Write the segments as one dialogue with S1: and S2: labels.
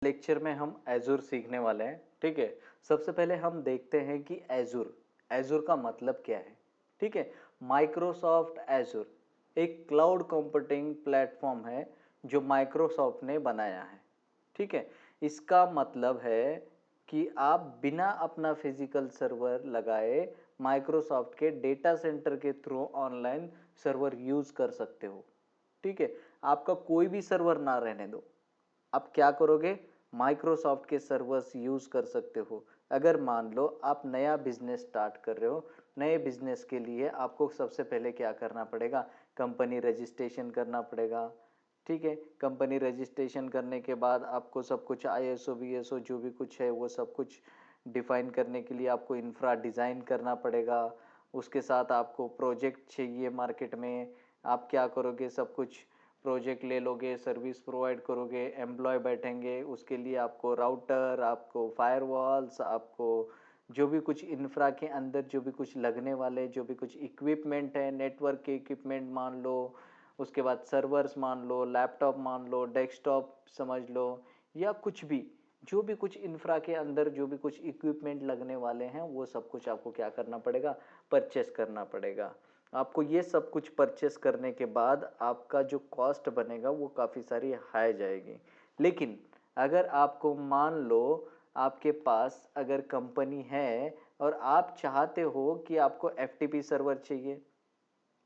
S1: Lecture में हम एज़ुर सीखने वाले हैं, ठीक है? सबसे पहले हम देखते हैं कि एज़ुर, एज़ुर का मतलब क्या है, ठीक है? माइक्रोसॉफ्ट एज़ुर एक क्लाउड कंप्यूटिंग प्लेटफ़ॉर्म है, जो माइक्रोसॉफ्ट ने बनाया है, ठीक है? इसका मतलब है कि आप बिना अपना फ़िज़िकल सर्वर लगाए माइक्रोसॉफ्ट के डेटा सेंटर के थ्रू ऑनलाइन सर्वर यूज़ कर सकते हो, ठीक है? आपका कोई भी सर्वर ना रहने दो। आप क्या करोगे? माइक्रोसॉफ्ट के सर्वर्स यूज़ कर सकते हो। अगर मान लो आप नया बिज़नेस स्टार्ट कर रहे हो, नए बिज़नेस के लिए आपको सबसे पहले क्या करना पड़ेगा? कंपनी रजिस्ट्रेशन करना पड़ेगा, ठीक है? कंपनी रजिस्ट्रेशन करने के बाद आपको सब कुछ आईएसओ, वीएसओ जो भी कुछ है वो सब कुछ डिफ़ाइन करने के लिए आपको इंफ्रा डिज़ाइन करना पड़ेगा। उसके साथ आपको प्रोजेक्ट चाहिए मार्केट में, आप क्या करोगे? सब कुछ प्रोजेक्ट ले लोगे, सर्विस प्रोवाइड करोगे, एम्प्लॉय बैठेंगे, उसके लिए आपको राउटर, आपको फायरवॉल्स, आपको जो भी कुछ इंफ्रा के अंदर जो भी कुछ लगने वाले जो भी कुछ इक्विपमेंट है, नेटवर्क के इक्विपमेंट मान लो, उसके बाद सर्वर्स मान लो, लैपटॉप मान लो, डेस्कटॉप समझ लो या कुछ भी, जो भी कुछ इंफ्रा के अंदर जो भी कुछ इक्विपमेंट लगने वाले हैं, वो सब कुछ आपको क्या करना पड़ेगा? परचेज़ करना पड़ेगा। आपको ये सब कुछ परचेस करने के बाद आपका जो कॉस्ट बनेगा वो काफ़ी सारी हाई जाएगी। लेकिन अगर आपको मान लो आपके पास अगर कंपनी है और आप चाहते हो कि आपको एफ़टीपी सर्वर चाहिए,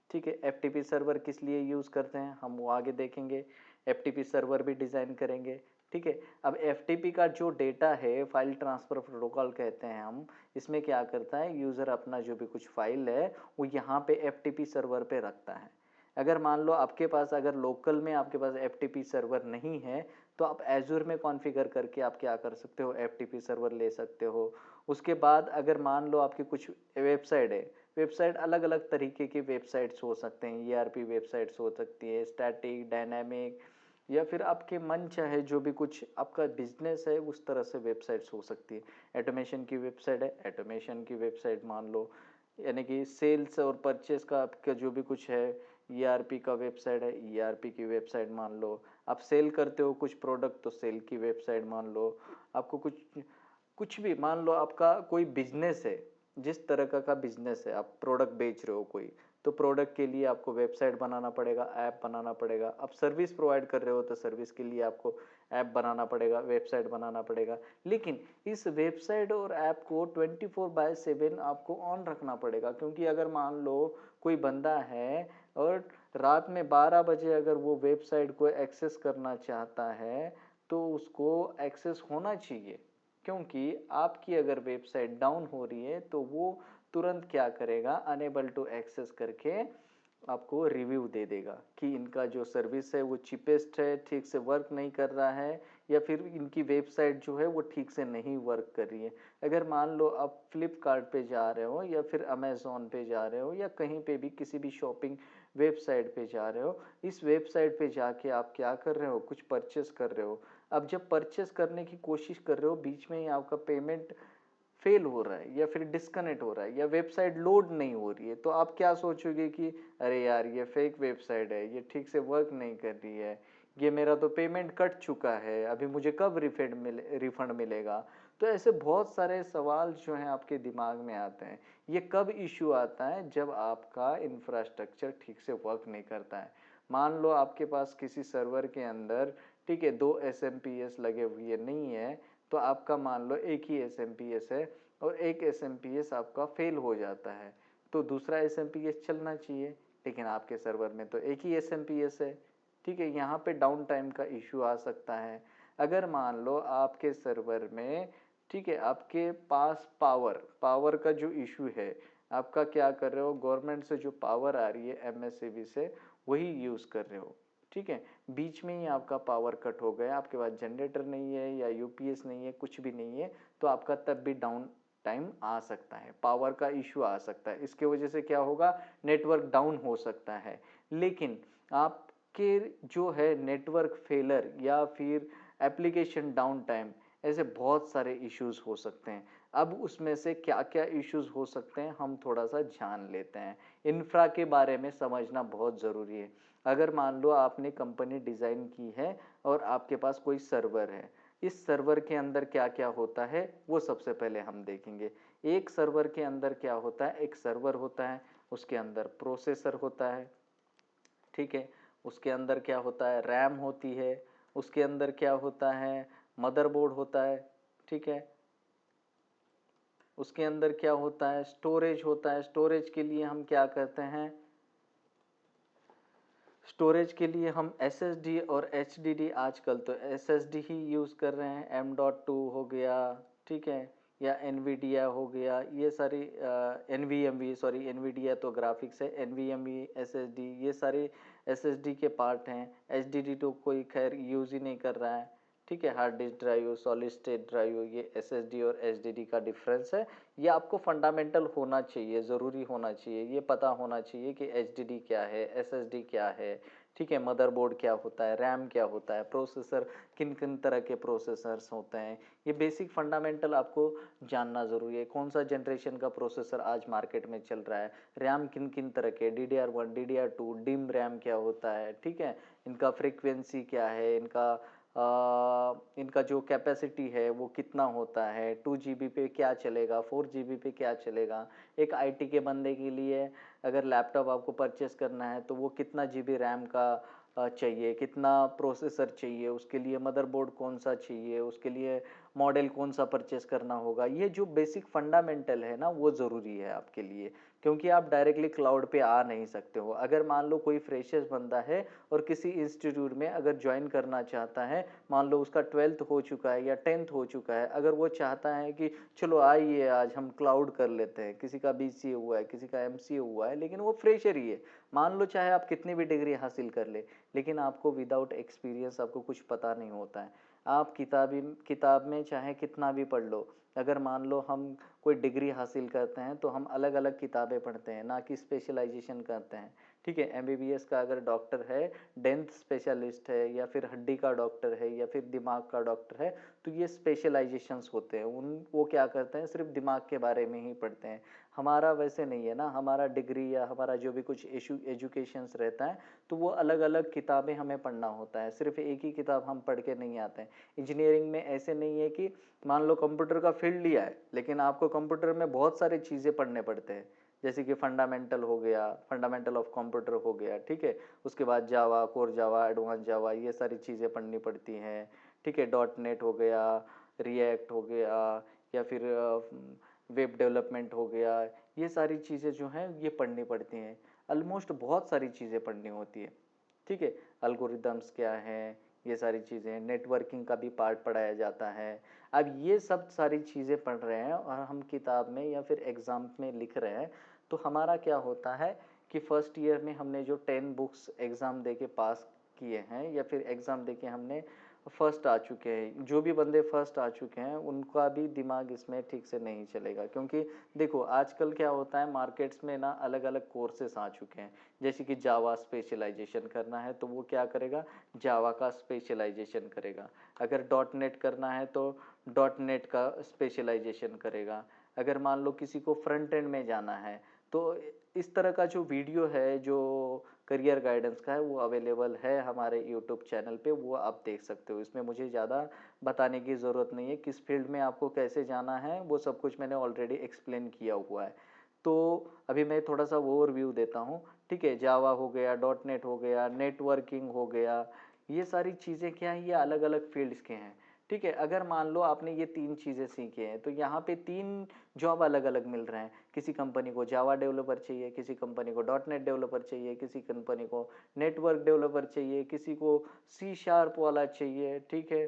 S1: ठीक है? एफ़टीपी सर्वर किस लिए यूज़ करते हैं, हम वो आगे देखेंगे। एफ़टीपी सर्वर भी डिज़ाइन करेंगे, ठीक है? अब एफ़टीपी का जो डेटा है, फ़ाइल ट्रांसफ़र प्रोटोकॉल कहते हैं हम, इसमें क्या करता है, यूज़र अपना जो भी कुछ फ़ाइल है, वो यहाँ पे एफ़टीपी सर्वर पे रखता है। अगर मान लो आपके पास अगर लोकल में आपके पास एफ़टीपी सर्वर नहीं है, तो आप एज़ुर में कॉन्फ़िगर करके आप क्या कर सकते हो, एफ़टीपी सर्वर ले सकते हो। उसके बाद अगर मान लो आपकी कुछ वेबसाइट है, वेबसाइट अलग-अलग तरीके की वेबसाइट्स हो सकते हैं, ईआरपी वेबसाइट्स हो सकती है, स्टैटिक, डायनामिक या फिर आपके मन चाहे जो भी कुछ आपका बिज़नेस है, उस तरह से वेबसाइट्स हो सकती है। ऑटोमेशन की वेबसाइट है, ऑटोमेशन की वेबसाइट मान लो, यानी कि सेल्स और परचेज़ का आपका जो भी कुछ है, ईआरपी का वेबसाइट है, ईआरपी की वेबसाइट मान लो। आप सेल करते हो कुछ प्रोडक्ट तो सेल की वेबसाइट मान लो। आपको कुछ कुछ भी मान लो आपका कोई बिज़नेस है, जिस तरह का बिज़नेस है, आप प्रोडक्ट बेच रहे हो कोई, तो प्रोडक्ट के लिए आपको वेबसाइट बनाना पड़ेगा, ऐप बनाना पड़ेगा। आप सर्विस प्रोवाइड कर रहे हो तो सर्विस के लिए आपको ऐप बनाना पड़ेगा, वेबसाइट बनाना पड़ेगा। लेकिन इस वेबसाइट और ऐप को 24/7 आपको ऑन रखना पड़ेगा, क्योंकि अगर मान लो कोई बंदा है और रात में 12 बजे अगर वो वेबसाइट को एक्सेस करना चाहता है, तो उसको एक्सेस होना चाहिए। क्योंकि आपकी अगर वेबसाइट डाउन हो रही है तो वो तुरंत क्या करेगा, अनेबल टू एक्सेस करके आपको रिव्यू दे देगा कि इनका जो सर्विस है वो चीपेस्ट है, ठीक से वर्क नहीं कर रहा है या फिर इनकी वेबसाइट जो है वो ठीक से नहीं वर्क कर रही है। अगर मान लो आप फ्लिपकार्ट पे जा रहे हो या फिर अमेज़न पे जा रहे हो या कहीं पे भी किसी भी शॉपिंग वेबसाइट पे जा रहे हो, इस वेबसाइट पे जाके आप क्या कर रहे हो, कुछ परचेज़ कर रहे हो। अब जब परचेज़ करने की कोशिश कर रहे हो, बीच में ही आपका पेमेंट फेल हो रहा है या फिर डिस्कनेक्ट हो रहा है या वेबसाइट लोड नहीं हो रही है, तो आप क्या सोचोगे कि अरे यार ये फेक वेबसाइट है, ये ठीक से वर्क नहीं कर रही है, ये मेरा तो पेमेंट कट चुका है, अभी मुझे कब रिफंड मिलेगा। तो ऐसे बहुत सारे सवाल जो हैं आपके दिमाग में आते हैं। ये कब इश्यू आता है, जब आपका इंफ्रास्ट्रक्चर ठीक से वर्क नहीं करता है। मान लो आपके पास किसी सर्वर के अंदर, ठीक है, 2 एसएमपीएस लगे हुए नहीं है, तो आपका मान लो एक ही एसएमपीएस है और एक एसएमपीएस आपका फेल हो जाता है, तो दूसरा एसएमपीएस चलना चाहिए, लेकिन आपके सर्वर में तो एक ही एसएमपीएस है, ठीक है? यहाँ पे डाउन टाइम का इश्यू आ सकता है। अगर मान लो आपके सर्वर में, ठीक है, आपके पास पावर का जो इश्यू है, आपका क्या कर रहे हो, गवर्नमेंट से जो पावर आ रही है एमएससीबी से, वही यूज़ कर रहे हो, ठीक है? बीच में ही आपका पावर कट हो गया, आपके पास जनरेटर नहीं है या यूपीएस नहीं है, कुछ भी नहीं है, तो आपका तब भी डाउन टाइम आ सकता है, पावर का इश्यू आ सकता है। इसकी वजह से क्या होगा, नेटवर्क डाउन हो सकता है। लेकिन आपके जो है नेटवर्क फेलियर या फिर एप्लीकेशन डाउन टाइम, ऐसे बहुत सारे इश्यूज़ हो सकते हैं। अब उसमें से क्या-क्या इश्यूज़ हो सकते हैं, हम थोड़ा-सा जान लेते हैं। इंफ्रा के बारे में समझना बहुत ज़रूरी है। अगर मान लो आपने कंपनी डिज़ाइन की है और आपके पास कोई सर्वर है, इस सर्वर के अंदर क्या क्या होता है वो सबसे पहले हम देखेंगे। एक सर्वर के अंदर क्या होता है, एक सर्वर होता है, उसके अंदर प्रोसेसर होता है, ठीक है। उसके अंदर क्या होता है, रैम होती है। उसके अंदर क्या होता है, मदरबोर्ड होता है, ठीक है। उसके अंदर क्या होता है, स्टोरेज होता है। स्टोरेज के लिए हम क्या करते हैं, स्टोरेज के लिए हम SSD और HDD, आजकल तो SSD ही यूज़ कर रहे हैं। M.2 हो गया, ठीक है, या NVIDIA हो गया, ये सारी NVMe, सॉरी NVIDIA तो ग्राफिक्स है, NVMe SSD, ये सारे SSD के पार्ट हैं। HDD तो कोई खैर यूज़ ही नहीं कर रहा है, ठीक है। Hard disk drive, solid state drive, ये SSD और HDD का डिफरेंस है। ये आपको फंडामेंटल होना चाहिए, ज़रूरी होना चाहिए, ये पता होना चाहिए कि HDD क्या है, SSD क्या है, ठीक है। मदरबोर्ड क्या होता है, रैम क्या होता है, प्रोसेसर किन किन तरह के प्रोसेसर्स होते हैं, ये बेसिक फंडामेंटल आपको जानना ज़रूरी है। कौन सा जनरेशन का प्रोसेसर आज मार्केट में चल रहा है, रैम किन किन तरह के, DDR1, DDR2, डिम रैम क्या होता है, ठीक है। इनका फ्रीक्वेंसी क्या है, इनका जो कैपेसिटी है वो कितना होता है, 2 GB पे क्या चलेगा, 4 GB पे क्या चलेगा। एक IT के बंदे के लिए अगर लैपटॉप आपको परचेस करना है तो वो कितना GB रैम का चाहिए, कितना प्रोसेसर चाहिए, उसके लिए मदरबोर्ड कौन सा चाहिए, उसके लिए मॉडल कौन सा परचेस करना होगा। ये जो बेसिक फंडामेंटल है ना, वो ज़रूरी है आपके लिए, क्योंकि आप डायरेक्टली क्लाउड पे आ नहीं सकते हो। अगर मान लो कोई फ्रेशर्स बंदा है और किसी इंस्टीट्यूट में अगर ज्वाइन करना चाहता है, मान लो उसका 12th हो चुका है या 10th हो चुका है, अगर वो चाहता है कि चलो आइए आज हम क्लाउड कर लेते हैं, किसी का BCA हुआ है, किसी का MCA हुआ है, लेकिन वो फ्रेशर ही है, मान लो चाहे आप कितनी भी डिग्री हासिल कर ले, लेकिन आपको विदाउट एक्सपीरियंस आपको कुछ पता नहीं होता है। आप किताब में चाहे कितना भी पढ़ लो, अगर मान लो हम कोई डिग्री हासिल करते हैं तो हम अलग अलग किताबें पढ़ते हैं, ना कि स्पेशलाइजेशन करते हैं, ठीक है। MBBS का अगर डॉक्टर है, डेंथ स्पेशलिस्ट है, या फिर हड्डी का डॉक्टर है, या फिर दिमाग का डॉक्टर है, तो ये स्पेशलाइजेशंस होते हैं। वो क्या करते हैं, सिर्फ दिमाग के बारे में ही पढ़ते हैं। हमारा वैसे नहीं है ना, हमारा डिग्री या हमारा जो भी कुछ एजुकेशंस रहता है, तो वो अलग अलग किताबें हमें पढ़ना होता है, सिर्फ एक ही किताब हम पढ़ के नहीं आते हैं। इंजीनियरिंग में ऐसे नहीं है कि मान लो कंप्यूटर का फील्ड लिया है, लेकिन आपको कंप्यूटर में बहुत सारी चीज़ें पढ़ने पड़ते हैं, जैसे कि फंडामेंटल हो गया, फंडामेंटल ऑफ कंप्यूटर हो गया, ठीक है। उसके बाद जावा, कोर जावा, एडवांस जावा, ये सारी चीज़ें पढ़नी पड़ती हैं, ठीक है। .NET हो गया, रिएक्ट हो गया, या फिर वेब डेवलपमेंट हो गया, ये सारी चीज़ें जो हैं ये पढ़नी पड़ती हैं। ऑलमोस्ट बहुत सारी चीज़ें पढ़नी होती है, ठीक है। एल्गोरिदम्स क्या हैं, ये सारी चीज़ें, नेटवर्किंग का भी पार्ट पढ़ाया जाता है। अब ये सब सारी चीज़ें पढ़ रहे हैं और हम किताब में या फिर एग्ज़ाम में लिख रहे हैं, तो हमारा क्या होता है कि फर्स्ट ईयर में हमने जो 10 बुक्स एग्ज़ाम दे के पास किए हैं, या फिर एग्ज़ाम दे के हमने फर्स्ट आ चुके हैं, जो भी बंदे फर्स्ट आ चुके हैं उनका भी दिमाग इसमें ठीक से नहीं चलेगा, क्योंकि देखो आजकल क्या होता है, मार्केट्स में ना अलग अलग कोर्सेस आ चुके हैं। जैसे कि जावा स्पेशलाइजेशन करना है तो वो क्या करेगा, जावा का स्पेशलाइजेशन करेगा। अगर .NET करना है तो .NET का स्पेशलाइजेशन करेगा। अगर मान लो किसी को फ्रंट एंड में जाना है, तो इस तरह का जो वीडियो है जो करियर गाइडेंस का है वो अवेलेबल है हमारे यूट्यूब चैनल पे, वो आप देख सकते हो। इसमें मुझे ज़्यादा बताने की ज़रूरत नहीं है, किस फील्ड में आपको कैसे जाना है वो सब कुछ मैंने ऑलरेडी एक्सप्लेन किया हुआ है। तो अभी मैं थोड़ा सा ओवरव्यू देता हूँ, ठीक है। जावा हो गया, .NET हो गया, नेटवर्किंग हो गया, ये सारी चीज़ें क्या हैं, ये अलग अलग फील्ड्स के हैं, ठीक है। अगर मान लो आपने ये 3 चीज़ें सीखी हैं, तो यहाँ पे 3 जॉब अलग अलग मिल रहे हैं। किसी कंपनी को जावा डेवलपर चाहिए, किसी कंपनी को .NET डेवलपर चाहिए, किसी कंपनी को नेटवर्क डेवलपर चाहिए, किसी को C# वाला चाहिए, ठीक है,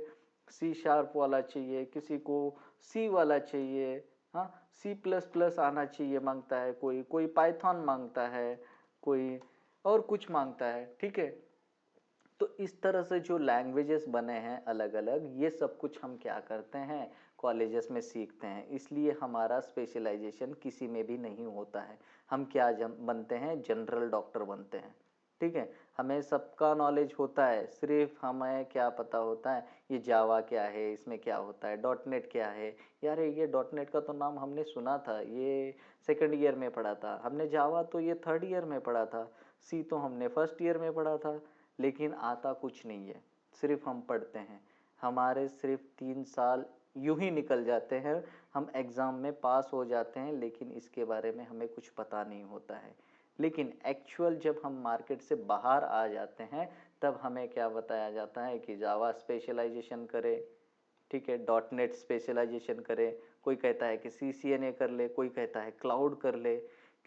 S1: C# वाला चाहिए, किसी को C वाला चाहिए, हाँ, C++ आना चाहिए मांगता है, कोई कोई पाइथन मांगता है, कोई और कुछ मांगता है, ठीक है। तो इस तरह से जो लैंग्वेजेस बने हैं अलग अलग, ये सब कुछ हम क्या करते हैं, कॉलेजेस में सीखते हैं। इसलिए हमारा स्पेशलाइजेशन किसी में भी नहीं होता है। हम क्या बनते हैं, जनरल डॉक्टर बनते हैं, ठीक है। हमें सबका नॉलेज होता है, सिर्फ हमें क्या पता होता है, ये जावा क्या है, इसमें क्या होता है, .NET क्या है, यार ये .NET का तो नाम हमने सुना था, ये सेकंड ईयर में पढ़ा था हमने, जावा तो ये थर्ड ईयर में पढ़ा था, C तो हमने फर्स्ट ईयर में पढ़ा था, लेकिन आता कुछ नहीं है, सिर्फ हम पढ़ते हैं। हमारे सिर्फ 3 साल यूं ही निकल जाते हैं, हम एग्ज़ाम में पास हो जाते हैं, लेकिन इसके बारे में हमें कुछ पता नहीं होता है। लेकिन एक्चुअल जब हम मार्केट से बाहर आ जाते हैं, तब हमें क्या बताया जाता है कि जावा स्पेशलाइजेशन करें, ठीक है, डॉट नेट स्पेशलाइजेशन करें, कोई कहता है कि सीसीएनए कर ले, कोई कहता है क्लाउड कर ले।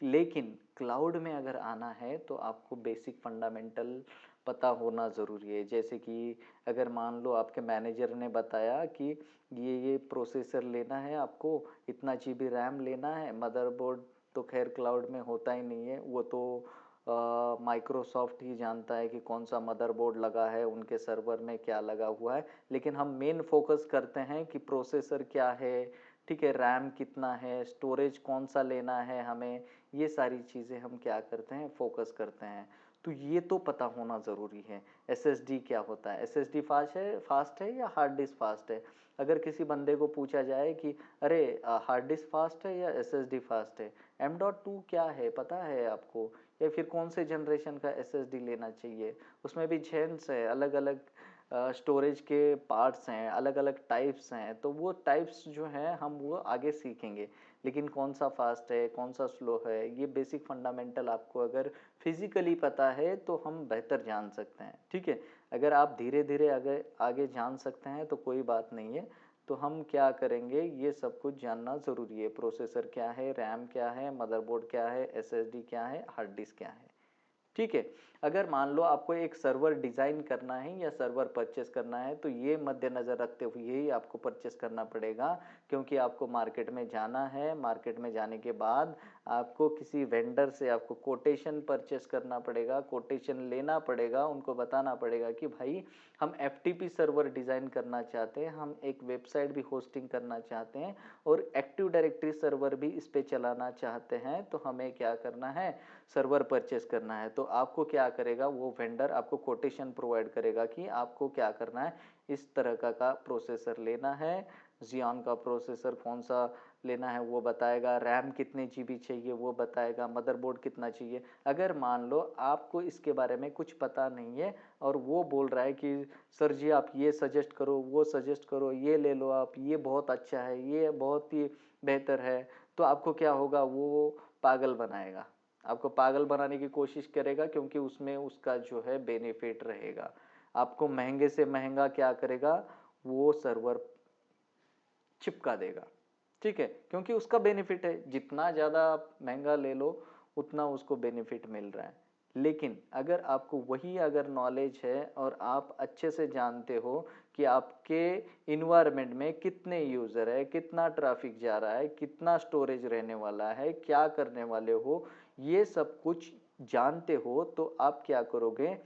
S1: लेकिन क्लाउड में अगर आना है तो आपको बेसिक फंडामेंटल पता होना ज़रूरी है। जैसे कि अगर मान लो आपके मैनेजर ने बताया कि ये प्रोसेसर लेना है आपको, इतना जीबी रैम लेना है, मदरबोर्ड तो खैर क्लाउड में होता ही नहीं है, वो तो माइक्रोसॉफ्ट ही जानता है कि कौन सा मदरबोर्ड लगा है, उनके सर्वर में क्या लगा हुआ है। लेकिन हम मेन फोकस करते हैं कि प्रोसेसर क्या है, ठीक है, रैम कितना है, स्टोरेज कौन सा लेना है हमें, ये सारी चीज़ें हम क्या करते हैं, फोकस करते हैं। तो ये तो पता होना ज़रूरी है। एसएसडी क्या होता है, एसएसडी फास्ट है या हार्ड डिस्क फास्ट है। अगर किसी बंदे को पूछा जाए कि अरे हार्ड डिस्क फास्ट है या एसएसडी फास्ट है, M.2 क्या है पता है आपको, या फिर कौन से जनरेशन का एसएसडी लेना चाहिए। उसमें भी जेन्स है, अलग अलग स्टोरेज के पार्ट्स हैं, अलग अलग टाइप्स हैं, तो वो टाइप्स जो हैं हम वो आगे सीखेंगे। लेकिन कौन सा फास्ट है कौन सा स्लो है, ये बेसिक फंडामेंटल आपको अगर फिजिकली पता है तो हम बेहतर जान सकते हैं, ठीक है। अगर आप धीरे धीरे आगे आगे जान सकते हैं तो कोई बात नहीं है। तो हम क्या करेंगे, ये सब कुछ जानना ज़रूरी है। प्रोसेसर क्या है, रैम क्या है, मदरबोर्ड क्या है, एसएसडी क्या है, हार्ड डिस्क क्या है, ठीक है। अगर मान लो आपको एक सर्वर डिज़ाइन करना है या सर्वर परचेस करना है, तो ये मद्देनज़र रखते हुए ही आपको परचेस करना पड़ेगा, क्योंकि आपको मार्केट में जाना है। मार्केट में जाने के बाद आपको किसी वेंडर से आपको कोटेशन परचेस करना पड़ेगा, कोटेशन लेना पड़ेगा, उनको बताना पड़ेगा कि भाई हम एफटीपी सर्वर डिज़ाइन करना चाहते हैं, हम एक वेबसाइट भी होस्टिंग करना चाहते हैं और एक्टिव डायरेक्टरी सर्वर भी इस पर चलाना चाहते हैं, तो हमें क्या करना है, सर्वर परचेस करना है। तो आपको क्या करेगा, वो वेंडर आपको कोटेशन प्रोवाइड करेगा कि आपको क्या करना है, इस तरह का प्रोसेसर लेना है, जियॉन का प्रोसेसर कौन सा लेना है वो बताएगा, रैम कितने जीबी चाहिए वो बताएगा, मदरबोर्ड कितना चाहिए। अगर मान लो आपको इसके बारे में कुछ पता नहीं है और वो बोल रहा है कि सर जी आप ये सजेस्ट करो, वो सजेस्ट करो, ये ले लो आप, ये बहुत अच्छा है, ये बहुत ही बेहतर है, तो आपको क्या होगा, वो पागल बनाएगा, आपको पागल बनाने की कोशिश करेगा, क्योंकि उसमें उसका जो है बेनिफिट रहेगा। आपको महंगे से महंगा क्या करेगा, वो सर्वर चिपका देगा, ठीक है, क्योंकि उसका बेनिफिट है, जितना ज़्यादा आप महंगा ले लो उतना उसको बेनिफिट मिल रहा है। लेकिन अगर आपको वही अगर नॉलेज है और आप अच्छे से जानते हो कि आपके इन्वायरमेंट में कितने यूज़र है, कितना ट्रैफिक जा रहा है, कितना स्टोरेज रहने वाला है, क्या करने वाले हो, ये सब कुछ जानते हो, तो आप क्या करोगे,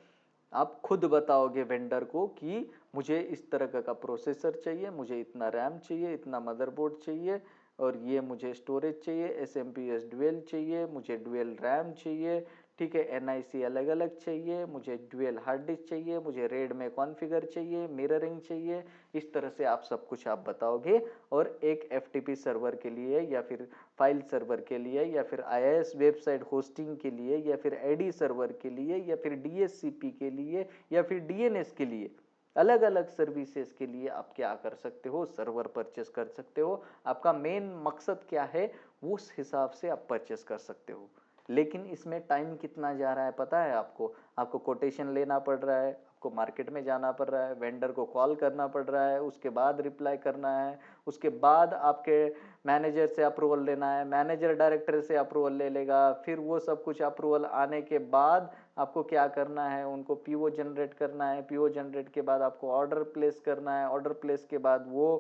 S1: आप खुद बताओगे वेंडर को कि मुझे इस तरह का प्रोसेसर चाहिए, मुझे इतना रैम चाहिए, इतना मदरबोर्ड चाहिए, और ये मुझे स्टोरेज चाहिए, S M P S dual चाहिए, मुझे डुअल रैम चाहिए, ठीक है, एन आई सी अलग अलग चाहिए, मुझे डुअल हार्ड डिस्क चाहिए, मुझे रेड में कॉन्फ़िगर चाहिए, मिररिंग चाहिए। इस तरह से आप सब कुछ आप बताओगे, और एक एफ टी पी सर्वर के लिए या फिर फाइल सर्वर के लिए या फिर आईआईएस वेबसाइट होस्टिंग के लिए या फिर एडी सर्वर के लिए या फिर डीएससीपी के लिए या फिर डीएनएस के लिए, अलग अलग सर्विसेज के लिए आप क्या कर सकते हो, सर्वर परचेस कर सकते हो। आपका मेन मकसद क्या है, उस हिसाब से आप परचेस कर सकते हो। लेकिन इसमें टाइम कितना जा रहा है पता है आपको, आपको कोटेशन लेना पड़ रहा है, आपको मार्केट में जाना पड़ रहा है, वेंडर को कॉल करना पड़ रहा है, उसके बाद रिप्लाई करना है, उसके बाद आपके मैनेजर से अप्रूवल लेना है, मैनेजर डायरेक्टर से अप्रूवल ले लेगा, फिर वो सब कुछ अप्रूवल आने के बाद आपको क्या करना है, उनको पीओ जनरेट करना है, पीओ जनरेट के बाद आपको ऑर्डर प्लेस करना है, ऑर्डर प्लेस के बाद वो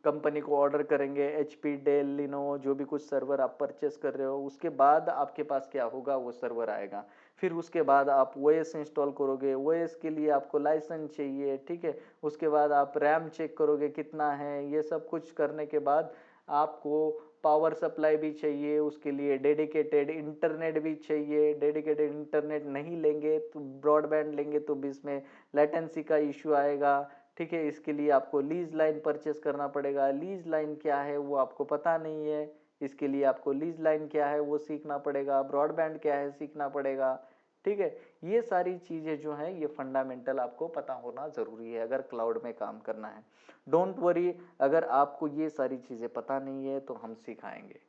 S1: कंपनी को ऑर्डर करेंगे, एचपी डेल लिनो जो भी कुछ सर्वर आप परचेस कर रहे हो, उसके बाद आपके पास क्या होगा, वो सर्वर आएगा। फिर उसके बाद आप ओएस इंस्टॉल करोगे, ओएस के लिए आपको लाइसेंस चाहिए, ठीक है, उसके बाद आप रैम चेक करोगे कितना है, ये सब कुछ करने के बाद आपको पावर सप्लाई भी चाहिए, उसके लिए डेडिकेटेड इंटरनेट भी चाहिए। डेडिकेटेड इंटरनेट नहीं लेंगे तो ब्रॉडबैंड लेंगे तो भी इसमें लेटेंसी का इश्यू आएगा, ठीक है। इसके लिए आपको लीज लाइन परचेस करना पड़ेगा, लीज लाइन क्या है वो आपको पता नहीं है, इसके लिए आपको लीज लाइन क्या है वो सीखना पड़ेगा, ब्रॉडबैंड क्या है सीखना पड़ेगा, ठीक है। ये सारी चीजें जो हैं ये फंडामेंटल आपको पता होना जरूरी है अगर क्लाउड में काम करना है। डोंट वरी, अगर आपको ये सारी चीजें पता नहीं है तो हम सिखाएंगे,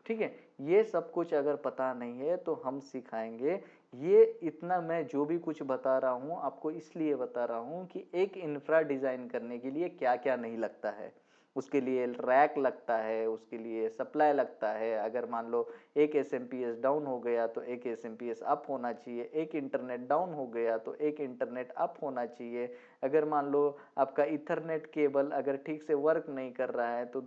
S1: ठीक है। ये सब कुछ अगर पता नहीं है तो हम सिखाएंगे। ये इतना मैं जो भी कुछ बता रहा हूँ आपको इसलिए बता रहा हूँ कि एक इंफ्रा डिजाइन करने के लिए क्या क्या नहीं लगता है। उसके लिए रैक लगता है, उसके लिए सप्लाई लगता है। अगर मान लो एक एसएमपीएस डाउन हो गया तो एक एसएमपीएस अप होना चाहिए, एक इंटरनेट डाउन हो गया तो एक इंटरनेट अप होना चाहिए। अगर मान लो आपका इथरनेट केबल अगर ठीक से वर्क नहीं कर रहा है तो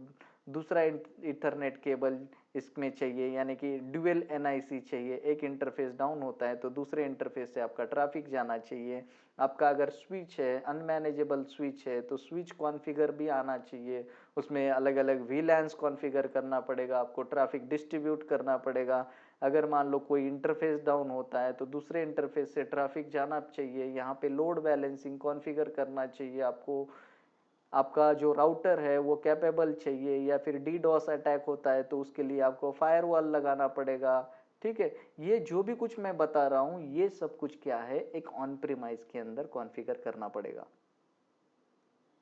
S1: दूसरा इथरनेट केबल इसमें चाहिए, यानी कि ड्यूअल एनआईसी चाहिए। एक इंटरफेस डाउन होता है तो दूसरे इंटरफेस से आपका ट्रैफिक जाना चाहिए। आपका अगर स्विच है, अनमैनेजेबल स्विच है, तो स्विच कॉन्फ़िगर भी आना चाहिए। उसमें अलग अलग वीलैंस कॉन्फ़िगर करना पड़ेगा, आपको ट्रैफिक डिस्ट्रीब्यूट करना पड़ेगा। अगर मान लो कोई इंटरफेस डाउन होता है तो दूसरे इंटरफेस से ट्रैफिक जाना चाहिए। यहाँ पे लोड बैलेंसिंग कॉन्फ़िगर करना चाहिए आपको। आपका जो राउटर है वो कैपेबल चाहिए, या फिर डीडॉस अटैक होता है तो उसके लिए आपको फायरवॉल लगाना पड़ेगा, ठीक है। ये जो भी कुछ मैं बता रहा हूँ ये सब कुछ क्या है, एक ऑन प्रीमाइज के अंदर कॉन्फ़िगर करना पड़ेगा,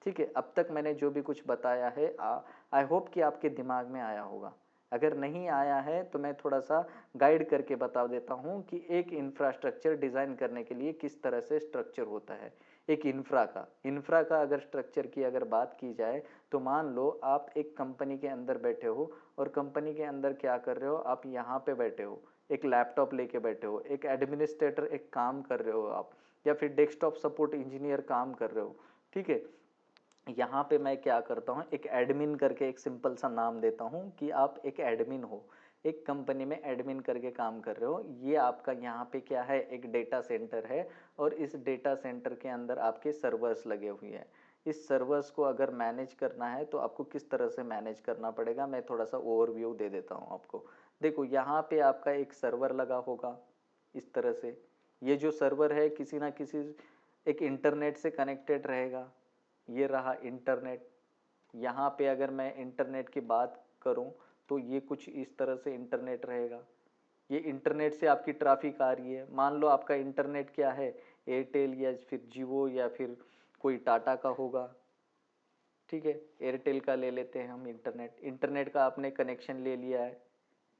S1: ठीक है। अब तक मैंने जो भी कुछ बताया है आई होप कि आपके दिमाग में आया होगा। अगर नहीं आया है तो मैं थोड़ा सा गाइड करके बता देता हूँ कि एक इंफ्रास्ट्रक्चर डिज़ाइन करने के लिए किस तरह से स्ट्रक्चर होता है। एक इंफ्रा का अगर स्ट्रक्चर की अगर बात की जाए तो मान लो आप एक कंपनी के अंदर बैठे हो, और कंपनी के अंदर क्या कर रहे हो, आप यहाँ पे बैठे हो, एक लैपटॉप लेके बैठे हो, एक एडमिनिस्ट्रेटर एक काम कर रहे हो आप, या फिर डेस्कटॉप सपोर्ट इंजीनियर काम कर रहे हो, ठीक है। यहाँ पे मैं क्या करता हूँ, एक एडमिन करके एक सिंपल सा नाम देता हूँ कि आप एक एडमिन हो, एक कंपनी में एडमिन करके काम कर रहे हो। ये आपका यहाँ पे क्या है, एक डेटा सेंटर है, और इस डेटा सेंटर के अंदर आपके सर्वर्स लगे हुए हैं। इस सर्वर्स को अगर मैनेज करना है तो आपको किस तरह से मैनेज करना पड़ेगा, मैं थोड़ा सा ओवरव्यू दे देता हूँ आपको। देखो यहाँ पे आपका एक सर्वर लगा होगा इस तरह से। ये जो सर्वर है किसी ना किसी एक इंटरनेट से कनेक्टेड रहेगा। ये रहा इंटरनेट। यहाँ पे अगर मैं इंटरनेट की बात करूँ तो ये कुछ इस तरह से इंटरनेट रहेगा। ये इंटरनेट से आपकी ट्रैफिक आ रही है। मान लो आपका इंटरनेट क्या है, एयरटेल या फिर जियो या फिर कोई टाटा का होगा, ठीक है। एयरटेल का ले लेते हैं हम इंटरनेट। इंटरनेट का आपने कनेक्शन ले लिया है।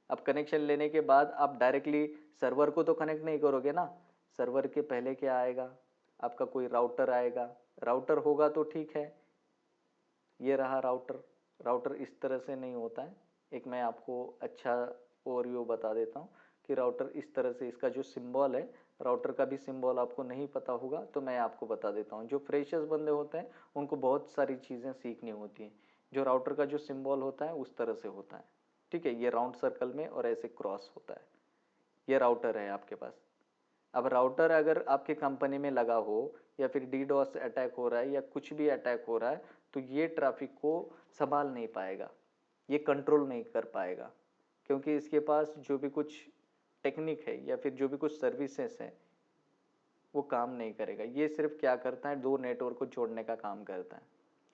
S1: अब कनेक्शन लेने के बाद आप डायरेक्टली सर्वर को तो कनेक्ट नहीं करोगे ना। सर्वर के पहले क्या आएगा, आपका कोई राउटर आएगा। राउटर होगा तो ठीक है। ये रहा राउटर। राउटर इस तरह से नहीं होता है। एक मैं आपको अच्छा ओवरव्यू बता देता हूँ कि राउटर इस तरह से, इसका जो सिंबल है, राउटर का भी सिंबल आपको नहीं पता होगा तो मैं आपको बता देता हूँ। जो फ्रेशर्स बंदे होते हैं उनको बहुत सारी चीज़ें सीखनी होती हैं। जो राउटर का जो सिंबल होता है उस तरह से होता है, ठीक है। ये राउंड सर्कल में और ऐसे क्रॉस होता है। ये राउटर है आपके पास। अब राउटर अगर आपके कंपनी में लगा हो, या फिर डीडोस अटैक हो रहा है या कुछ भी अटैक हो रहा है, तो ये ट्रैफिक को संभाल नहीं पाएगा, ये कंट्रोल नहीं कर पाएगा, क्योंकि इसके पास जो भी कुछ टेक्निक है या फिर जो भी कुछ सर्विसेज हैं वो काम नहीं करेगा। ये सिर्फ क्या करता है, दो नेटवर्क को जोड़ने का काम करता है,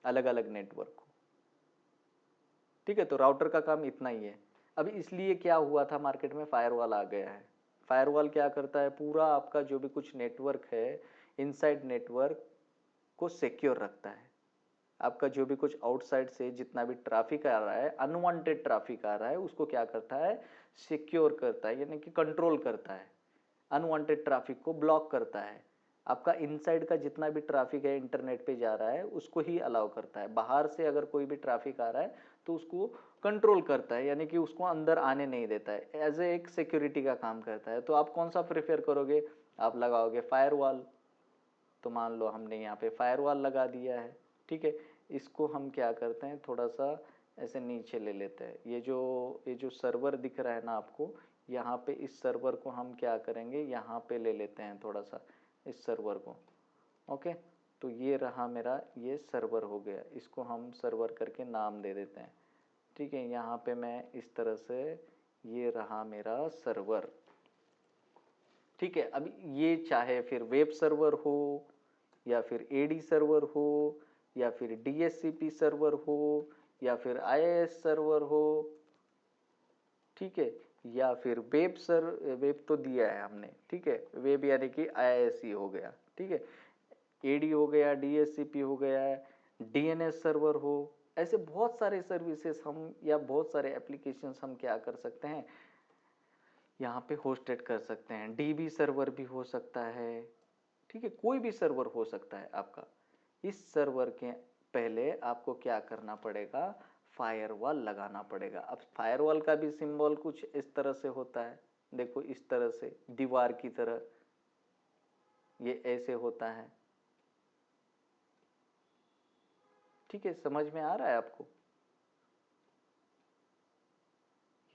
S1: अलग अलग नेटवर्क को, ठीक है। तो राउटर का काम इतना ही है। अब इसलिए क्या हुआ था, मार्केट में फायरवॉल आ गया है। फायरवॉल क्या करता है, पूरा आपका जो भी कुछ नेटवर्क है, इनसाइड नेटवर्क को सिक्योर रखता है। आपका जो भी कुछ आउटसाइड से जितना भी ट्रैफिक आ रहा है, अनवांटेड ट्रैफिक आ रहा है, उसको क्या करता है, सिक्योर करता है, यानी कि कंट्रोल करता है। अनवांटेड ट्रैफिक को ब्लॉक करता है। आपका इनसाइड का जितना भी ट्रैफिक है इंटरनेट पे जा रहा है उसको ही अलाउ करता है। बाहर से अगर कोई भी ट्रैफिक आ रहा है तो उसको कंट्रोल करता है, यानी कि उसको अंदर आने नहीं देता है। एज ए एक सिक्योरिटी का काम करता है। तो आप कौन सा प्रेफर करोगे, आप लगाओगे फायरवॉल। तो मान लो हमने यहाँ पे फायरवॉल लगा दिया है, ठीक है। इसको हम क्या करते हैं, थोड़ा सा ऐसे नीचे ले लेते हैं। ये जो सर्वर दिख रहा है ना आपको, यहाँ पे इस सर्वर को हम क्या करेंगे, यहाँ पे ले लेते हैं थोड़ा सा इस सर्वर को। ओके, तो ये रहा मेरा, ये सर्वर हो गया। इसको हम सर्वर करके नाम दे देते हैं, ठीक है। यहाँ पे मैं इस तरह से, ये रहा मेरा सर्वर, ठीक है। अब ये चाहे फिर वेब सर्वर हो, या फिर एडी सर्वर हो, या फिर डीएचसीपी सर्वर हो, या फिर आईएएस सर्वर हो, ठीक है। या फिर वेब सर, वेब तो दिया है हमने, ठीक है, वेब यानी कि IISc हो गया, ठीक है, AD हो गया, DHCP हो गया, DNS सर्वर हो, ऐसे बहुत सारे सर्विसेज हम या बहुत सारे एप्लीकेशंस हम क्या कर सकते हैं, यहाँ पे होस्टेड कर सकते हैं। DB सर्वर भी हो सकता है, ठीक है, कोई भी सर्वर हो सकता है आपका। इस सर्वर के पहले आपको क्या करना पड़ेगा, फायरवॉल लगाना पड़ेगा। अब फायरवॉल का भी सिंबल कुछ इस तरह से होता है, देखो इस तरह से दीवार की तरह, ये ऐसे होता है, ठीक है, समझ में आ रहा है आपको।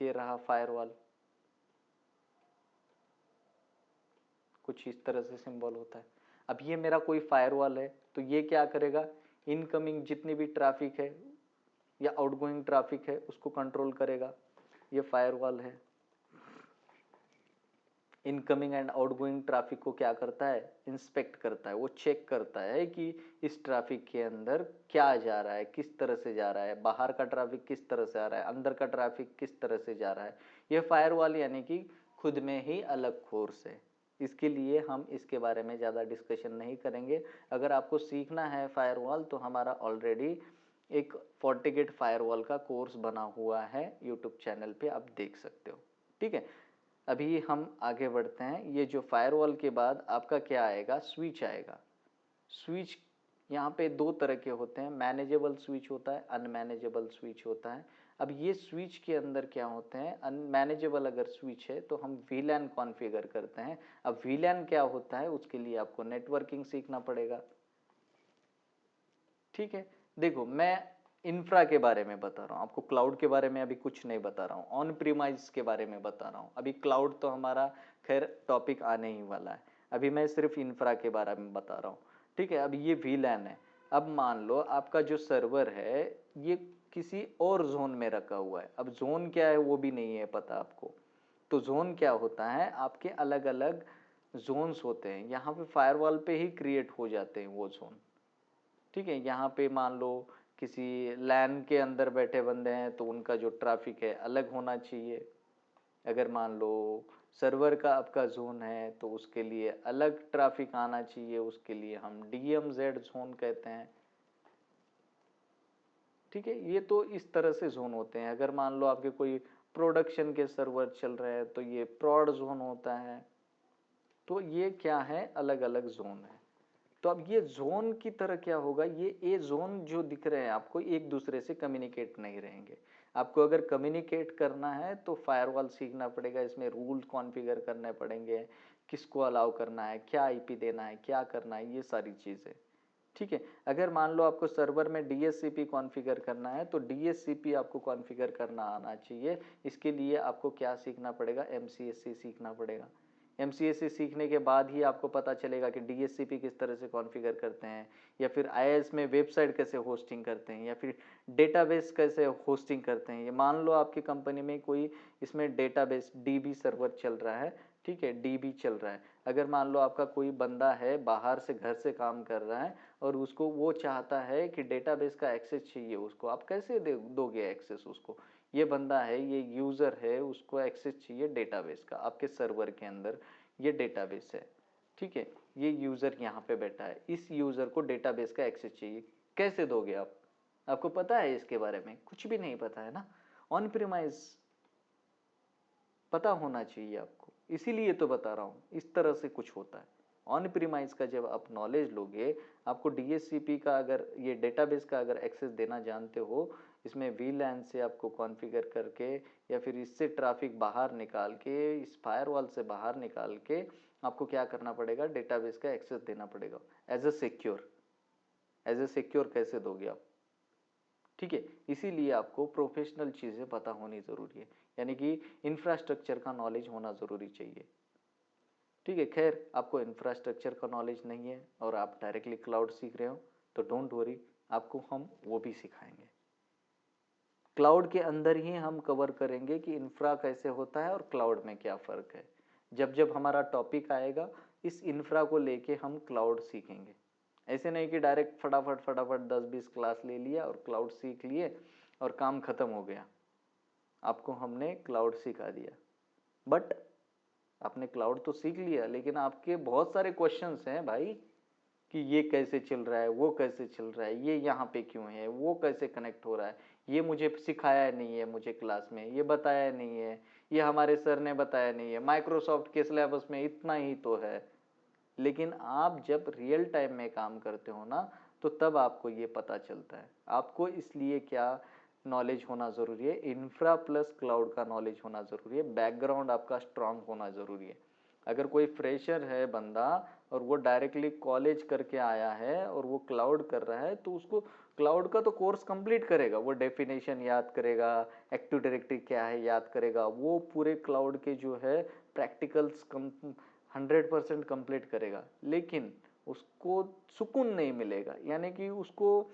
S1: ये रहा फायरवॉल, कुछ इस तरह से सिंबल होता है। अब ये मेरा कोई फायरवॉल है, तो ये क्या करेगा, इनकमिंग जितनी भी ट्रैफिक है या आउटगोइंग ट्रैफिक है उसको कंट्रोल करेगा। ये फायरवॉल है, इनकमिंग एंड आउटगोइंग ट्रैफिक को क्या करता है, इंस्पेक्ट करता है, वो चेक करता है कि इस ट्रैफिक के अंदर क्या जा रहा है, किस तरह से जा रहा है, बाहर का ट्रैफिक किस तरह से आ रहा है, अंदर का ट्रैफिक किस तरह से जा रहा है। ये फायरवॉल यानी कि खुद में ही अलग कोर्स है, इसके लिए हम इसके बारे में ज़्यादा डिस्कशन नहीं करेंगे। अगर आपको सीखना है फायरवॉल तो हमारा ऑलरेडी एक FortiGate फायरवॉल का कोर्स बना हुआ है यूट्यूब चैनल पे, आप देख सकते हो, ठीक है। अभी हम आगे बढ़ते हैं। ये जो फायरवॉल के बाद आपका क्या आएगा, स्विच आएगा। स्विच यहाँ पे दो तरह के होते हैं, मैनेजेबल स्विच होता है, अनमैनेजेबल स्विच होता है। अब ये स्विच के अंदर क्या होते हैं, अनमैनेजेबल अगर स्विच है तो हम VLAN कॉन्फ़िगर करते हैं। अब VLAN क्या होता है, उसके लिए आपको नेटवर्किंग सीखना पड़ेगा, ठीक है। देखो मैं इंफ्रा के बारे में बता रहा हूँ आपको, क्लाउड के बारे में अभी कुछ नहीं बता रहा हूँ, ऑन प्रीमाइज के बारे में बता रहा हूँ। अभी क्लाउड तो हमारा खैर टॉपिक आने ही वाला है, अभी मैं सिर्फ इंफ्रा के बारे में बता रहा हूँ, ठीक है। अब ये VLAN है। अब मान लो आपका जो सर्वर है ये किसी और जोन में रखा हुआ है। अब जोन क्या है वो भी नहीं है पता आपको। तो जोन क्या होता है, आपके अलग अलग जोन्स होते हैं, यहाँ पे फायरवॉल पे ही क्रिएट हो जाते हैं वो जोन, ठीक है। यहाँ पे मान लो किसी लैन के अंदर बैठे बंदे हैं तो उनका जो ट्रैफिक है अलग होना चाहिए। अगर मान लो सर्वर का आपका जोन है तो उसके लिए अलग ट्रैफिक आना चाहिए, उसके लिए हम DMZ जोन कहते हैं, ठीक है। ये तो इस तरह से जोन होते हैं। अगर मान लो आपके कोई प्रोडक्शन के सर्वर चल रहे हैं तो ये प्रोड जोन होता है। तो ये क्या है, अलग अलग जोन है। तो अब ये जोन की तरह क्या होगा, ये जोन जो दिख रहे हैं आपको एक दूसरे से कम्युनिकेट नहीं रहेंगे। आपको अगर कम्युनिकेट करना है तो फायरवॉल सीखना पड़ेगा, इसमें रूल कॉन्फ़िगर करने पड़ेंगे, किसको अलाउ करना है, क्या IP देना है, क्या करना है, ये सारी चीज़ें, ठीक है। अगर मान लो आपको सर्वर में DHCP कॉन्फ़िगर करना है तो DHCP आपको कॉन्फ़िगर करना आना चाहिए। इसके लिए आपको क्या सीखना पड़ेगा, MCSC सीखना पड़ेगा। MCSC सीखने के बाद ही आपको पता चलेगा कि DHCP किस तरह से कॉन्फ़िगर करते हैं, या फिर IIS में वेबसाइट कैसे होस्टिंग करते हैं, या फिर डेटाबेस कैसे होस्टिंग करते हैं। ये मान लो आपकी कंपनी में कोई इसमें डेटाबेस DB सर्वर चल रहा है, ठीक है, DB चल रहा है। अगर मान लो आपका कोई बंदा है बाहर से घर से काम कर रहा है और उसको वो चाहता है कि डेटाबेस का एक्सेस चाहिए उसको, आप कैसे दोगे एक्सेस उसको। ये बंदा है, ये यूज़र है, उसको एक्सेस चाहिए डेटाबेस का, आपके सर्वर के अंदर ये डेटाबेस है, ठीक है। ये यूज़र यहाँ पे बैठा है, इस यूज़र को डेटाबेस का एक्सेस चाहिए, कैसे दोगे आप। आपको पता है इसके बारे में, कुछ भी नहीं पता है ना। ऑन प्रीमाइज पता होना चाहिए आपको, इसीलिए तो बता रहा हूँ, इस तरह से कुछ होता है। ऑन प्रीमाइज का जब आप नॉलेज लोगे, आपको DHCP का अगर ये डेटाबेस का अगर एक्सेस देना जानते हो, इसमें VLAN से आपको कॉन्फ़िगर करके या फिर इससे ट्रैफिक बाहर निकाल के, इस फायरवॉल से बाहर निकाल के आपको क्या करना पड़ेगा, डेटाबेस का एक्सेस देना पड़ेगा as a secure. As a secure कैसे दोगे आप, ठीक है। इसीलिए आपको प्रोफेशनल चीज़ें पता होनी ज़रूरी है, यानी कि इंफ्रास्ट्रक्चर का नॉलेज होना ज़रूरी चाहिए, ठीक है। खैर आपको इंफ्रास्ट्रक्चर का नॉलेज नहीं है और आप डायरेक्टली क्लाउड सीख रहे हो तो डोंट वरी, आपको हम वो भी सिखाएंगे। क्लाउड के अंदर ही हम कवर करेंगे कि इंफ्रा कैसे होता है और क्लाउड में क्या फ़र्क है। जब जब हमारा टॉपिक आएगा इस इंफ्रा को लेके हम क्लाउड सीखेंगे। ऐसे नहीं कि डायरेक्ट फटाफट फटाफट 10-20 क्लास ले लिया और क्लाउड सीख लिए और काम ख़त्म हो गया, आपको हमने क्लाउड सिखा दिया। बट आपने क्लाउड तो सीख लिया, लेकिन आपके बहुत सारे क्वेश्चंस हैं भाई कि ये कैसे चल रहा है, वो कैसे चल रहा है, ये यहाँ पे क्यों है, वो कैसे कनेक्ट हो रहा है, ये मुझे सिखाया नहीं है, मुझे क्लास में ये बताया नहीं है, ये हमारे सर ने बताया नहीं है, माइक्रोसॉफ्ट के सिलेबस में इतना ही तो है। लेकिन आप जब रियल टाइम में काम करते हो ना, तो तब आपको ये पता चलता है। आपको इसलिए क्या नॉलेज होना ज़रूरी है, इंफ्रा प्लस क्लाउड का नॉलेज होना ज़रूरी है, बैकग्राउंड आपका स्ट्रांग होना ज़रूरी है। अगर कोई फ्रेशर है बंदा और वो डायरेक्टली कॉलेज करके आया है और वो क्लाउड कर रहा है, तो उसको क्लाउड का तो कोर्स कंप्लीट करेगा, वो डेफिनेशन याद करेगा, एक्टिव डायरेक्टरी क्या है याद करेगा, वो पूरे क्लाउड के जो है प्रैक्टिकल्स 100% कंप्लीट करेगा, लेकिन उसको सुकून नहीं मिलेगा, यानी कि उसको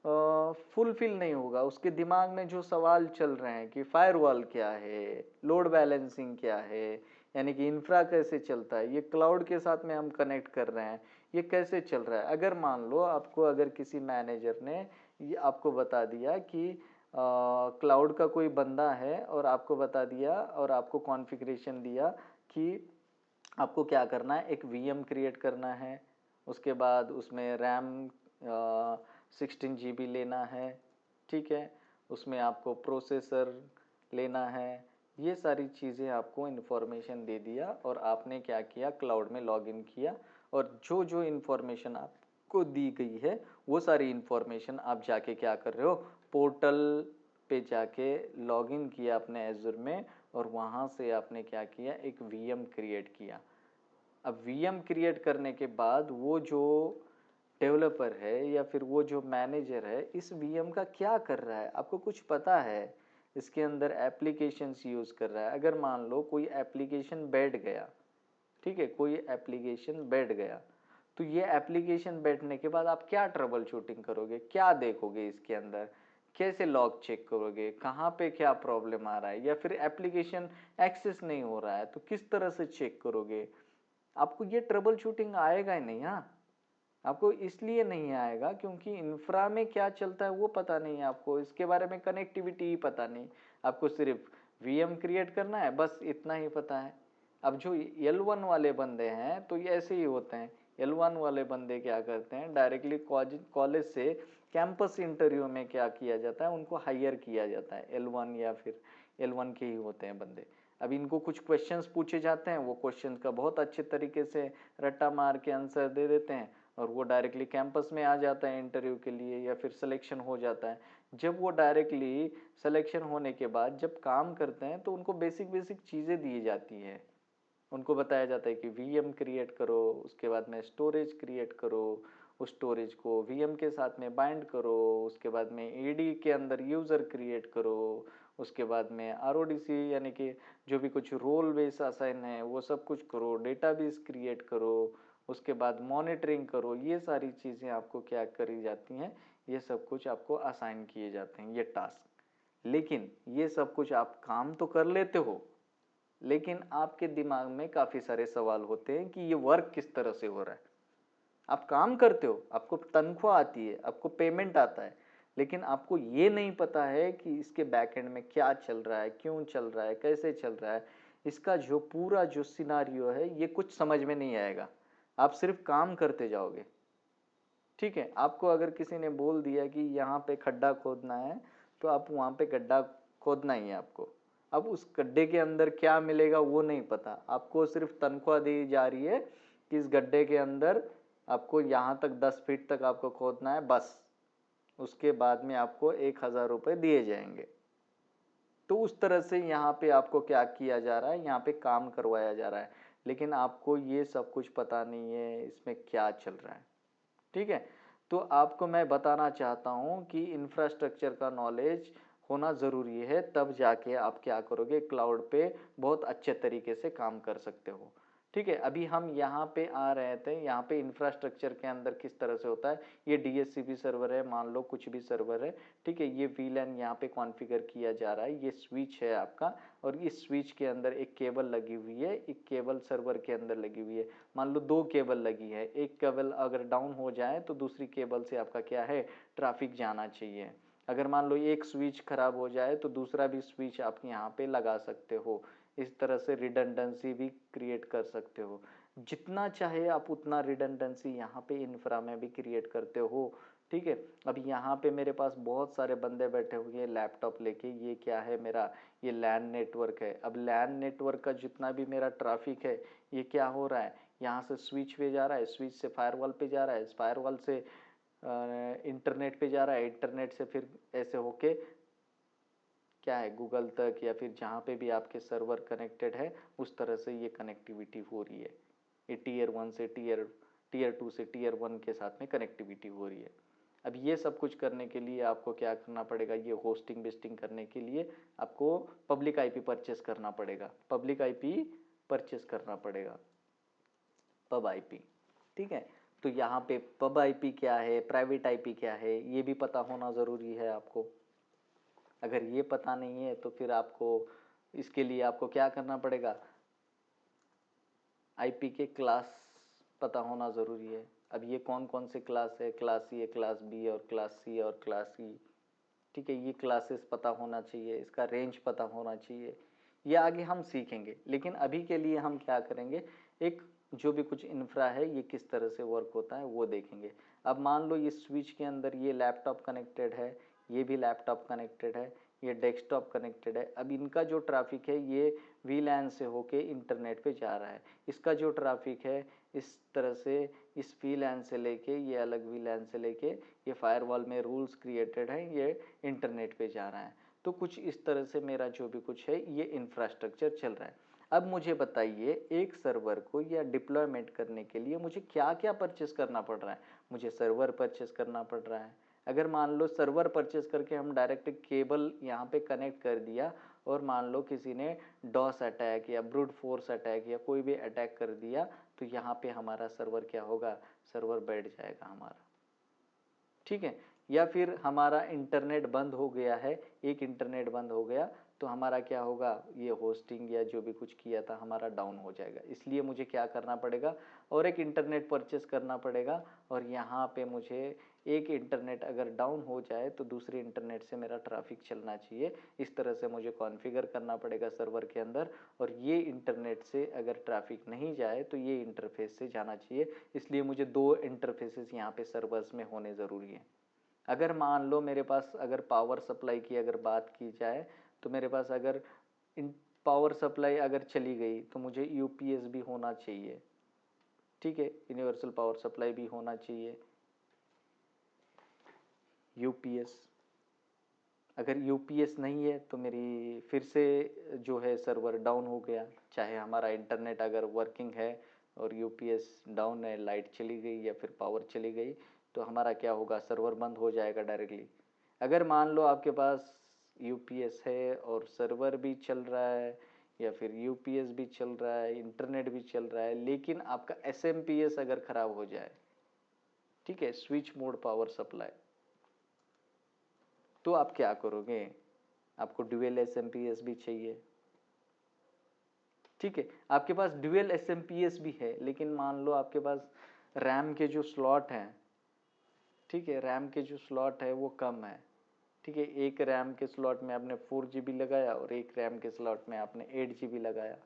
S1: फुलफिल नहीं होगा। उसके दिमाग में जो सवाल चल रहे हैं कि फायरवॉल क्या है, लोड बैलेंसिंग क्या है, यानी कि इंफ्रा कैसे चलता है, ये क्लाउड के साथ में हम कनेक्ट कर रहे हैं, ये कैसे चल रहा है। अगर मान लो आपको, अगर किसी मैनेजर ने ये आपको बता दिया कि क्लाउड का कोई बंदा है और आपको बता दिया और आपको कॉन्फ़िगरेशन दिया कि आपको क्या करना है, एक वीएम क्रिएट करना है, उसके बाद उसमें रैम 16 GB लेना है, ठीक है, उसमें आपको प्रोसेसर लेना है, ये सारी चीज़ें आपको इन्फॉर्मेशन दे दिया और आपने क्या किया, क्लाउड में लॉगिन किया और जो जो इन्फॉर्मेशन आपको दी गई है वो सारी इन्फॉर्मेशन आप जाके क्या कर रहे हो, पोर्टल पे जाके लॉगिन किया अपने एजूर में और वहाँ से आपने क्या किया, एक वीएम क्रिएट किया। अब वीएम क्रिएट करने के बाद वो जो डेवलपर है या फिर वो जो मैनेजर है इस वीएम का क्या कर रहा है, आपको कुछ पता है, इसके अंदर एप्लीकेशंस यूज़ कर रहा है। अगर मान लो कोई एप्लीकेशन बैठ गया, ठीक है, कोई एप्लीकेशन बैठ गया, तो ये एप्लीकेशन बैठने के बाद आप क्या ट्रबल शूटिंग करोगे, क्या देखोगे इसके अंदर, कैसे लॉग चेक करोगे, कहाँ पे क्या प्रॉब्लम आ रहा है, या फिर एप्लीकेशन एक्सेस नहीं हो रहा है तो किस तरह से चेक करोगे। आपको ये ट्रबल शूटिंग आएगा ही नहीं। हाँ, आपको इसलिए नहीं आएगा क्योंकि इंफ्रा में क्या चलता है वो पता नहीं है, आपको इसके बारे में कनेक्टिविटी ही पता नहीं, आपको सिर्फ वीएम क्रिएट करना है, बस इतना ही पता है। अब जो L1 वाले बंदे हैं तो ये ऐसे ही होते हैं। L1 वाले बंदे क्या करते हैं, डायरेक्टली कॉलेज से कैंपस इंटरव्यू में क्या किया जाता है, उनको हायर किया जाता है। L1 या फिर L1 के ही होते हैं बंदे। अब इनको कुछ क्वेश्चंस पूछे जाते हैं, वो क्वेश्चन का बहुत अच्छे तरीके से रट्टा मार के आंसर दे देते हैं और वो डायरेक्टली कैंपस में आ जाता है इंटरव्यू के लिए या फिर सिलेक्शन हो जाता है। जब वो डायरेक्टली सिलेक्शन होने के बाद जब काम करते हैं तो उनको बेसिक बेसिक चीज़ें दी जाती है। उनको बताया जाता है कि वीएम क्रिएट करो, उसके बाद में स्टोरेज क्रिएट करो, उस स्टोरेज को वीएम के साथ में बाइंड करो, उसके बाद में एडी के अंदर यूज़र क्रिएट करो, उसके बाद में आरओडीसी यानी कि जो भी कुछ रोल बेस असाइन है वो सब कुछ करो, डेटाबेस क्रिएट करो, उसके बाद मॉनिटरिंग करो। ये सारी चीज़ें आपको क्या करी जाती हैं, ये सब कुछ आपको असाइन किए जाते हैं, ये टास्क। लेकिन ये सब कुछ आप काम तो कर लेते हो, लेकिन आपके दिमाग में काफी सारे सवाल होते हैं कि ये वर्क किस तरह से हो रहा है। आप काम करते हो, आपको तनख्वाह आती है, आपको पेमेंट आता है, लेकिन आपको ये नहीं पता है कि इसके बैकएंड में क्या चल रहा है, क्यों चल रहा है, कैसे चल रहा है, इसका जो पूरा जो सिनारियो है ये कुछ समझ में नहीं आएगा। आप सिर्फ काम करते जाओगे, ठीक है। आपको अगर किसी ने बोल दिया कि यहाँ पे खड्डा खोदना है तो आप वहाँ पे गड्ढा खोदना ही है आपको। अब उस गड्ढे के अंदर क्या मिलेगा वो नहीं पता, आपको सिर्फ तनख्वाह दी जा रही है कि इस गड्ढे के अंदर आपको यहाँ तक 10 फीट तक आपको खोदना है, बस उसके बाद में आपको 1,000 रुपये दिए जाएंगे। तो उस तरह से यहाँ पे आपको क्या किया जा रहा है, यहाँ पे काम करवाया जा रहा है, लेकिन आपको ये सब कुछ पता नहीं है इसमें क्या चल रहा है, ठीक है। तो आपको मैं बताना चाहता हूँ कि इंफ्रास्ट्रक्चर का नॉलेज होना ज़रूरी है, तब जाके आप क्या करोगे, क्लाउड पे बहुत अच्छे तरीके से काम कर सकते हो, ठीक है। अभी हम यहाँ पे आ रहे थे, यहाँ पे इंफ्रास्ट्रक्चर के अंदर किस तरह से होता है, ये डीएचसीपी सर्वर है, मान लो कुछ भी सर्वर है, ठीक है, ये वीलैन यहाँ पे कॉन्फ़िगर किया जा रहा है, ये स्विच है आपका और इस स्विच के अंदर एक केबल लगी हुई है, एक केबल सर्वर के अंदर लगी हुई है। मान लो 2 केबल लगी है, एक केबल अगर डाउन हो जाए तो दूसरी केबल से आपका क्या है, ट्रैफिक जाना चाहिए। अगर मान लो एक स्विच खराब हो जाए तो दूसरा भी स्विच आप यहाँ पे लगा सकते हो। इस तरह से रिडंडेंसी भी क्रिएट कर सकते हो। जितना चाहे आप उतना रिडंडेंसी यहाँ पे इंफ्रा में भी क्रिएट करते हो, ठीक है। अब यहाँ पे मेरे पास बहुत सारे बंदे बैठे हुए हैं लैपटॉप लेके, ये क्या है मेरा, ये लैन नेटवर्क है। अब लैन नेटवर्क का जितना भी मेरा ट्रैफिक है, ये क्या हो रहा है, यहाँ से स्विच पे जा रहा है, स्विच से फायरवॉल पे जा रहा है, फायरवॉल से इंटरनेट पे जा रहा है, इंटरनेट से फिर ऐसे होके क्या है गूगल तक, या फिर जहाँ पे भी आपके सर्वर कनेक्टेड है उस तरह से ये कनेक्टिविटी हो रही है। ये टीयर 1 से टीयर 2 से टीयर 1 के साथ में कनेक्टिविटी हो रही है। अब ये सब कुछ करने के लिए आपको क्या करना पड़ेगा, ये होस्टिंग बिस्टिंग करने के लिए आपको पब्लिक आईपी परचेस करना पड़ेगा, पब्लिक आईपी परचेस करना पड़ेगा, पब आईपी, ठीक है। तो यहाँ पे पब आईपी क्या है, प्राइवेट आईपी क्या है, ये भी पता होना ज़रूरी है आपको। अगर ये पता नहीं है तो फिर आपको इसके लिए आपको क्या करना पड़ेगा, आईपी के क्लास पता होना ज़रूरी है। अब ये कौन कौन से क्लास है, क्लास ए, क्लास बी और क्लास सी और क्लास ई, ठीक है। ये क्लासेस पता होना चाहिए, इसका रेंज पता होना चाहिए, ये आगे हम सीखेंगे। लेकिन अभी के लिए हम क्या करेंगे, एक जो भी कुछ इंफ्रा है ये किस तरह से वर्क होता है वो देखेंगे। अब मान लो ये स्विच के अंदर ये लैपटॉप कनेक्टेड है, ये भी लैपटॉप कनेक्टेड है, ये डेस्कटॉप कनेक्टेड है। अब इनका जो ट्रैफिक है ये वीलैन से होके इंटरनेट पे जा रहा है। इसका जो ट्रैफिक है इस तरह से इस वीलैन से लेके ये अलग वीलैन से लेके ये फायरवॉल में रूल्स क्रिएटेड है, ये इंटरनेट पे जा रहा है। तो कुछ इस तरह से मेरा जो भी कुछ है ये इंफ्रास्ट्रक्चर चल रहा है। अब मुझे बताइए एक सर्वर को या डिप्लॉयमेंट करने के लिए मुझे क्या क्या परचेस करना पड़ रहा है। मुझे सर्वर परचेस करना पड़ रहा है। अगर मान लो सर्वर परचेस करके हम डायरेक्ट केबल यहाँ पे कनेक्ट कर दिया और मान लो किसी ने डॉस अटैक या ब्रूट फोर्स अटैक या कोई भी अटैक कर दिया, तो यहाँ पे हमारा सर्वर क्या होगा, सर्वर बैठ जाएगा हमारा, ठीक है। या फिर हमारा इंटरनेट बंद हो गया है, एक इंटरनेट बंद हो गया तो हमारा क्या होगा, ये होस्टिंग या जो भी कुछ किया था हमारा डाउन हो जाएगा। इसलिए मुझे क्या करना पड़ेगा, और एक इंटरनेट परचेस करना पड़ेगा। और यहाँ पे मुझे एक इंटरनेट अगर डाउन हो जाए तो दूसरे इंटरनेट से मेरा ट्रैफिक चलना चाहिए। इस तरह से मुझे कॉन्फ़िगर करना पड़ेगा सर्वर के अंदर। और ये इंटरनेट से अगर ट्रैफिक नहीं जाए तो ये इंटरफेस से जाना चाहिए। इसलिए मुझे दो इंटरफेसेस यहाँ पे सर्वर्स में होने ज़रूरी है। अगर मान लो मेरे पास अगर पावर सप्लाई की अगर बात की जाए तो मेरे पास अगर इन पावर सप्लाई अगर चली गई तो मुझे यूपीएस भी होना चाहिए, ठीक है, यूनिवर्सल पावर सप्लाई भी होना चाहिए, यूपीएस। अगर यूपीएस नहीं है तो मेरी फिर से जो है सर्वर डाउन हो गया। चाहे हमारा इंटरनेट अगर वर्किंग है और यूपीएस डाउन है, लाइट चली गई या फिर पावर चली गई, तो हमारा क्या होगा, सर्वर बंद हो जाएगा डायरेक्टली। अगर मान लो आपके पास यूपीएस है और सर्वर भी चल रहा है या फिर यूपीएस भी चल रहा है, इंटरनेट भी चल रहा है, लेकिन आपका एसएमपीएस अगर खराब हो जाए, ठीक है, स्विच मोड पावर सप्लाई, तो आप क्या करोगे, आपको ड्यूअल एसएमपीएस भी चाहिए, ठीक है। आपके पास ड्यूअल एसएमपीएस भी है लेकिन मान लो आपके पास रैम के जो स्लॉट हैं, ठीक है, रैम के जो स्लॉट है वो कम है, ठीक है। एक रैम के स्लॉट में आपने 4 GB लगाया और एक रैम के स्लॉट में आपने 8 GB लगाया,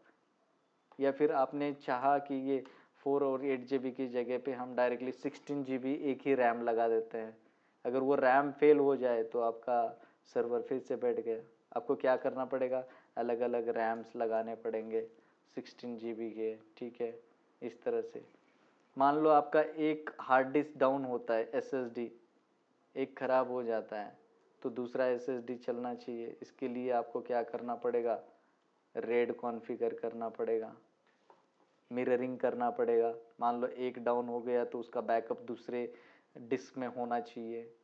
S1: या फिर आपने चाहा कि ये 4 और 8 GB की जगह पे हम डायरेक्टली 16 GB एक ही रैम लगा देते हैं। अगर वो रैम फेल हो जाए तो आपका सर्वर फिर से बैठ गया। आपको क्या करना पड़ेगा, अलग अलग रैम्स लगाने पड़ेंगे 16 GB के, ठीक है। इस तरह से मान लो आपका एक हार्ड डिस्क डाउन होता है, एसएसडी एक ख़राब हो जाता है तो दूसरा एसएसडी चलना चाहिए। इसके लिए आपको क्या करना पड़ेगा, रेड कॉन्फ़िगर करना पड़ेगा, मिररिंग करना पड़ेगा। मान लो एक डाउन हो गया तो उसका बैकअप दूसरे डिस्क में होना चाहिए,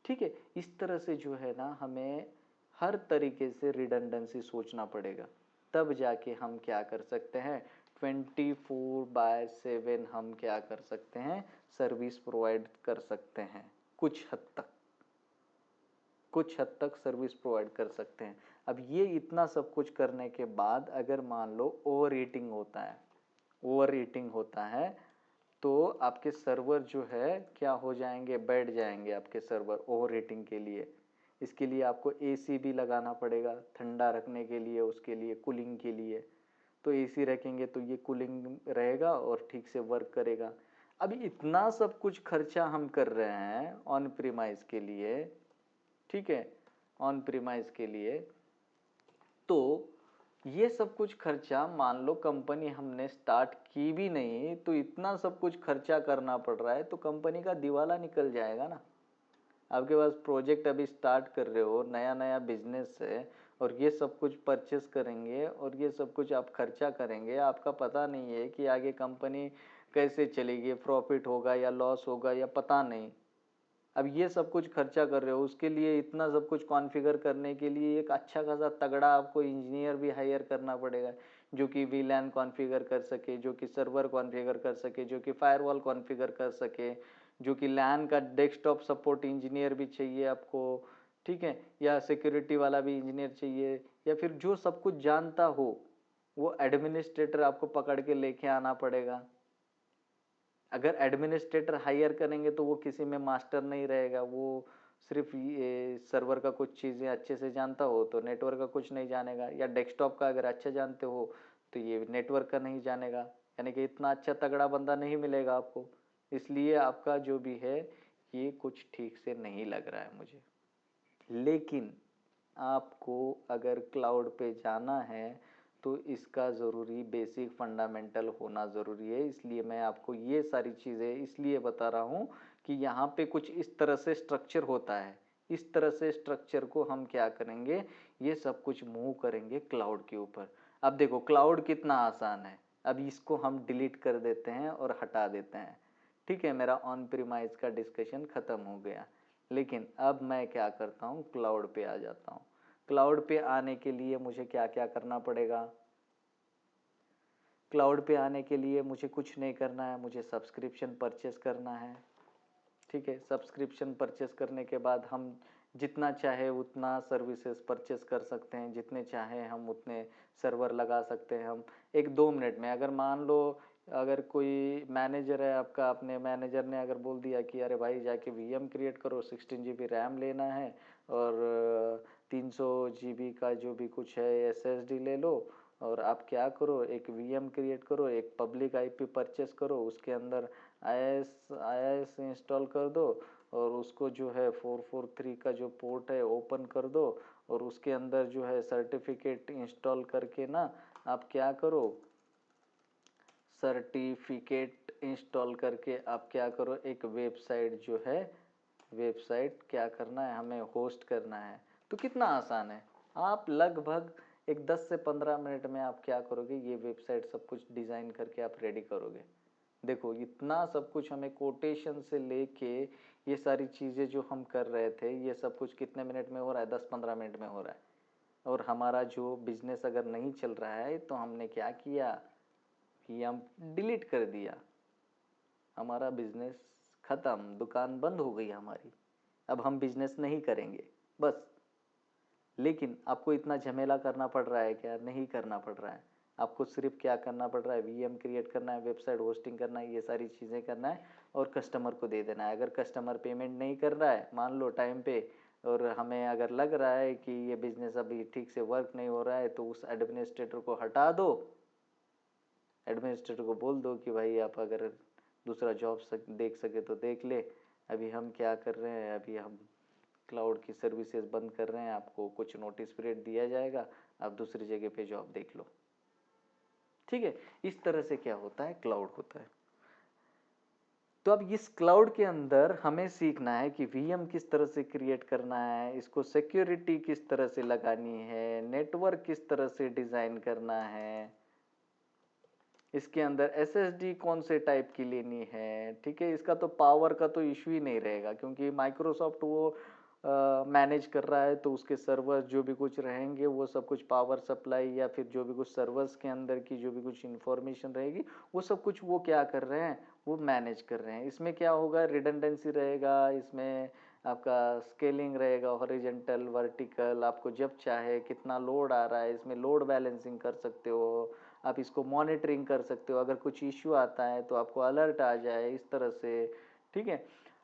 S1: ठीक है। इस तरह से जो है ना हमें हर तरीके से रिडंडेंसी सोचना पड़ेगा, तब जाके हम क्या कर सकते हैं, 24/7 हम क्या कर सकते हैं, सर्विस प्रोवाइड कर सकते हैं। कुछ हद तक, कुछ हद तक सर्विस प्रोवाइड कर सकते हैं। अब ये इतना सब कुछ करने के बाद अगर मान लो ओवर हीटिंग होता है, ओवर हीटिंग होता है तो आपके सर्वर जो है क्या हो जाएंगे, बैठ जाएंगे आपके सर्वर ओवर हीटिंग के लिए। इसके लिए आपको एसी भी लगाना पड़ेगा ठंडा रखने के लिए, उसके लिए कूलिंग के लिए। तो एसी रखेंगे तो ये कूलिंग रहेगा और ठीक से वर्क करेगा। अभी इतना सब कुछ खर्चा हम कर रहे हैं ऑन प्रीमाइज के लिए, ठीक है, ऑन प्रीमाइज के लिए। तो ये सब कुछ खर्चा मान लो कंपनी हमने स्टार्ट की भी नहीं तो इतना सब कुछ खर्चा करना पड़ रहा है, तो कंपनी का दिवाला निकल जाएगा ना। आपके पास प्रोजेक्ट अभी स्टार्ट कर रहे हो, नया नया बिजनेस है, और ये सब कुछ परचेस करेंगे और ये सब कुछ आप खर्चा करेंगे, आपका पता नहीं है कि आगे कंपनी कैसे चलेगी, प्रॉफिट होगा या लॉस होगा या पता नहीं। अब ये सब कुछ खर्चा कर रहे हो, उसके लिए इतना सब कुछ कॉन्फ़िगर करने के लिए एक अच्छा खासा तगड़ा आपको इंजीनियर भी हायर करना पड़ेगा, जो कि वीलैन कॉन्फ़िगर कर सके, जो कि सर्वर कॉन्फ़िगर कर सके, जो कि फायरवॉल कॉन्फ़िगर कर सके, जो कि लैन का डेस्कटॉप सपोर्ट इंजीनियर भी चाहिए आपको, ठीक है, या सिक्योरिटी वाला भी इंजीनियर चाहिए, या फिर जो सब कुछ जानता हो वो एडमिनिस्ट्रेटर आपको पकड़ के लेके आना पड़ेगा। अगर एडमिनिस्ट्रेटर हायर करेंगे तो वो किसी में मास्टर नहीं रहेगा, वो सिर्फ ये सर्वर का कुछ चीज़ें अच्छे से जानता हो तो नेटवर्क का कुछ नहीं जानेगा, या डेस्कटॉप का अगर अच्छा जानते हो तो ये नेटवर्क का नहीं जानेगा। यानी कि इतना अच्छा तगड़ा बंदा नहीं मिलेगा आपको। इसलिए आपका जो भी है ये कुछ ठीक से नहीं लग रहा है मुझे। लेकिन आपको अगर क्लाउड पे जाना है तो इसका ज़रूरी बेसिक फंडामेंटल होना ज़रूरी है। इसलिए मैं आपको ये सारी चीज़ें इसलिए बता रहा हूँ कि यहाँ पे कुछ इस तरह से स्ट्रक्चर होता है। इस तरह से स्ट्रक्चर को हम क्या करेंगे, ये सब कुछ मूव करेंगे क्लाउड के ऊपर। अब देखो क्लाउड कितना आसान है। अब इसको हम डिलीट कर देते हैं और हटा देते हैं, ठीक है, मेरा ऑन प्रीमाइज का डिस्कशन ख़त्म हो गया। लेकिन अब मैं क्या करता हूँ, क्लाउड पे आ जाता हूँ। क्लाउड पे आने के लिए मुझे क्या क्या करना पड़ेगा? क्लाउड पे आने के लिए मुझे कुछ नहीं करना है, मुझे सब्सक्रिप्शन परचेस करना है, ठीक है। सब्सक्रिप्शन परचेस करने के बाद हम जितना चाहे उतना सर्विसेज परचेस कर सकते हैं, जितने चाहे हम उतने सर्वर लगा सकते हैं। हम 1-2 मिनट में, अगर मान लो अगर कोई मैनेजर है आपका, अपने मैनेजर ने अगर बोल दिया कि अरे भाई जाके वीएम क्रिएट करो, 16 GB रैम लेना है और 300 GB का जो भी कुछ है एसएसडी ले लो, और आप क्या करो, एक वीएम क्रिएट करो, एक पब्लिक आईपी परचेस करो, उसके अंदर आईएस इंस्टॉल कर दो, और उसको जो है 443 का जो पोर्ट है ओपन कर दो, और उसके अंदर जो है सर्टिफिकेट इंस्टॉल करके ना आप क्या करो, सर्टिफिकेट इंस्टॉल करके आप क्या करो, एक वेबसाइट जो है, वेबसाइट क्या करना है हमें, होस्ट करना है। तो कितना आसान है। आप लगभग एक 10 से 15 मिनट में आप क्या करोगे, ये वेबसाइट सब कुछ डिज़ाइन करके आप रेडी करोगे। देखो इतना सब कुछ हमें कोटेशन से लेके ये सारी चीज़ें जो हम कर रहे थे, ये सब कुछ कितने मिनट में हो रहा है, 10-15 मिनट में हो रहा है। और हमारा जो बिजनेस अगर नहीं चल रहा है तो हमने क्या किया कि हम डिलीट कर दिया, हमारा बिजनेस खत्म, दुकान बंद हो गई हमारी, अब हम बिजनेस नहीं करेंगे बस। लेकिन आपको इतना झमेला करना पड़ रहा है क्या? नहीं करना पड़ रहा है। आपको सिर्फ क्या करना पड़ रहा है, वीएम क्रिएट करना है, वेबसाइट होस्टिंग करना है, ये सारी चीज़ें करना है और कस्टमर को दे देना है। अगर कस्टमर पेमेंट नहीं कर रहा है मान लो टाइम पे, और हमें अगर लग रहा है कि ये बिजनेस अभी ठीक से वर्क नहीं हो रहा है, तो उस एडमिनिस्ट्रेटर को हटा दो। एडमिनिस्ट्रेटर को बोल दो कि भाई आप अगर दूसरा जॉब देख सके तो देख ले, अभी हम क्या कर रहे हैं, अभी हम क्लाउड की सर्विसेज बंद कर रहे हैं, आपको कुछ नोटिस पीरियड दिया जाएगा, आप दूसरी जगह पे जॉब देख लो, ठीक है। इस तरह से क्या होता है, क्लाउड होता है। तो अब इस क्लाउड के अंदर हमें सीखना है कि वीएम किस तरह से क्रिएट करना है, इसको सिक्योरिटी किस तरह से लगानी है, नेटवर्क किस तरह से डिजाइन करना है, इसके अंदर एसएसडी कौन से टाइप की लेनी है, ठीक है। इसका तो पावर का तो इशू ही नहीं रहेगा, क्योंकि माइक्रोसॉफ्ट वो मैनेज कर रहा है, तो उसके सर्वर्स जो भी कुछ रहेंगे वो सब कुछ पावर सप्लाई या फिर जो भी कुछ सर्वर्स के अंदर की जो भी कुछ इंफॉर्मेशन रहेगी वो सब कुछ वो क्या कर रहे हैं, वो मैनेज कर रहे हैं। इसमें क्या होगा, रिडंडेंसी रहेगा, इसमें आपका स्केलिंग रहेगा, हॉरिजेंटल वर्टिकल, आपको जब चाहे कितना लोड आ रहा है, इसमें लोड बैलेंसिंग कर सकते हो, आप इसको मॉनिटरिंग कर सकते हो, अगर कुछ इश्यू आता है तो आपको अलर्ट आ जाए, इस तरह से, ठीक है,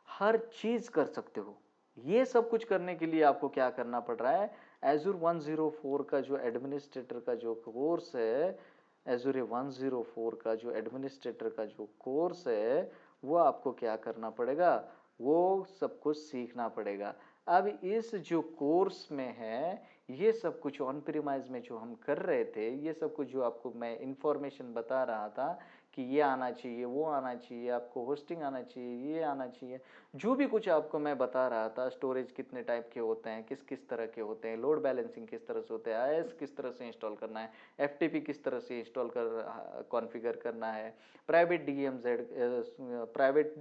S1: हर चीज़ कर सकते हो। ये सब कुछ करने के लिए आपको क्या करना पड़ रहा है, Azure 104 का जो एडमिनिस्ट्रेटर का जो कोर्स है, Azure 104 का जो एडमिनिस्ट्रेटर का जो कोर्स है, वो आपको क्या करना पड़ेगा, वो सब कुछ सीखना पड़ेगा। अब इस जो कोर्स में है, ये सब कुछ ऑन प्रीमाइज में जो हम कर रहे थे, ये सब कुछ जो आपको मैं इंफॉर्मेशन बता रहा था कि ये आना चाहिए, वो आना चाहिए, आपको होस्टिंग आना चाहिए, ये आना चाहिए, जो भी कुछ आपको मैं बता रहा था, स्टोरेज कितने टाइप के होते हैं, किस किस तरह के होते हैं, लोड बैलेंसिंग किस तरह से होता है, आईएस किस तरह से इंस्टॉल करना है, एफटीपी किस तरह से इंस्टॉल कर कॉन्फ़िगर करना है, प्राइवेट डीएमजेड, प्राइवेट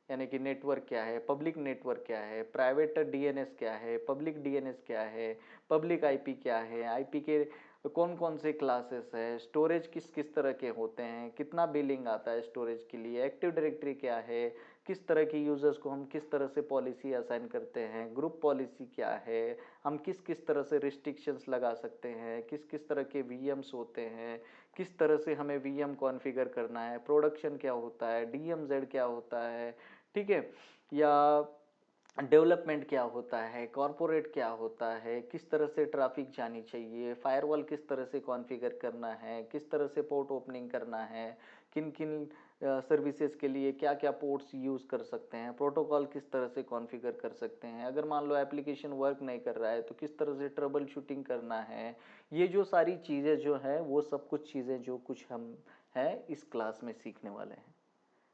S1: यानी कि नेटवर्क क्या है, पब्लिक नेटवर्क क्या है, प्राइवेट डीएनएस क्या है, पब्लिक डीएनएस क्या है, पब्लिक आईपी क्या है, आईपी के कौन कौन से क्लासेस है, स्टोरेज किस किस तरह के होते हैं, कितना बिलिंग आता है स्टोरेज के लिए, एक्टिव डायरेक्टरी क्या है, किस तरह की यूजर्स को हम किस तरह से पॉलिसी असाइन करते हैं, ग्रुप पॉलिसी क्या है, हम किस किस तरह से रिस्ट्रिक्शंस लगा सकते हैं, किस किस तरह के वीएम्स होते हैं, किस तरह से हमें वीएम कॉन्फ़िगर करना है, प्रोडक्शन क्या होता है, डीएमजेड क्या होता है, ठीक है, या डेवलपमेंट क्या होता है, कॉरपोरेट क्या होता है, किस तरह से ट्रैफिक जानी चाहिए, फायरवॉल किस तरह से कॉन्फ़िगर करना है, किस तरह से पोर्ट ओपनिंग करना है, किन किन सर्विसेज के लिए क्या क्या पोर्ट्स यूज़ कर सकते हैं, प्रोटोकॉल किस तरह से कॉन्फ़िगर कर सकते हैं, अगर मान लो एप्लीकेशन वर्क नहीं कर रहा है तो किस तरह से ट्रबल शूटिंग करना है। ये जो सारी चीज़ें जो है वो सब कुछ चीज़ें जो कुछ हम हैं इस क्लास में सीखने वाले हैं।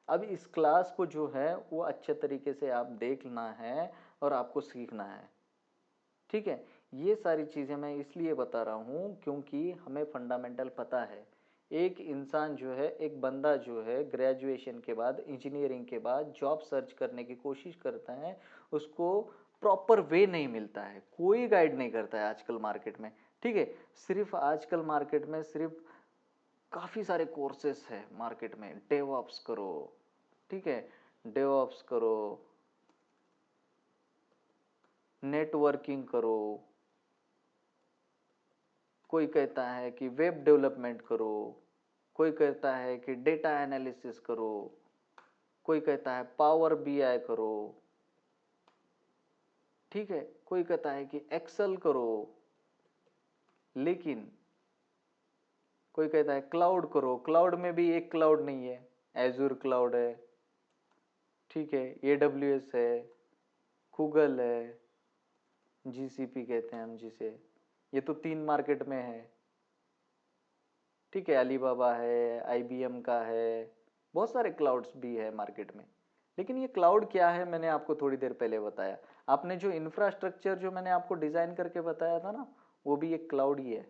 S1: अब इस क्लास को जो है वो अच्छे तरीके से आप देखना है और आपको सीखना है, ठीक है। ये सारी चीज़ें मैं इसलिए बता रहा हूँ क्योंकि हमें फंडामेंटल पता है। एक इंसान जो है, एक बंदा जो है ग्रेजुएशन के बाद, इंजीनियरिंग के बाद जॉब सर्च करने की कोशिश करता है, उसको प्रॉपर वे नहीं मिलता है, कोई गाइड नहीं करता है आजकल मार्केट में, ठीक है। सिर्फ आजकल मार्केट में सिर्फ काफ़ी सारे कोर्सेस है मार्केट में, डेवऑप्स करो, ठीक है, डेवऑप्स करो, नेटवर्किंग करो, कोई कहता है कि वेब डेवलपमेंट करो, कोई कहता है कि डेटा एनालिसिस करो, कोई कहता है पावर बीआई करो, ठीक है, कोई कहता है कि एक्सेल करो, लेकिन कोई कहता है क्लाउड करो। क्लाउड में भी एक क्लाउड नहीं है, एजूर क्लाउड है, ठीक है, एडब्ल्यूएस है, गूगल है, जीसीपी कहते हैं हम जिसे, ये तो 3 मार्केट में है, ठीक है, अलीबाबा है, आईबीएम का है, बहुत सारे क्लाउड्स भी है मार्केट में। लेकिन ये क्लाउड क्या है मैंने आपको थोड़ी देर पहले बताया। आपने जो इंफ्रास्ट्रक्चर जो मैंने आपको डिजाइन करके बताया था ना, वो भी एक क्लाउड ही है।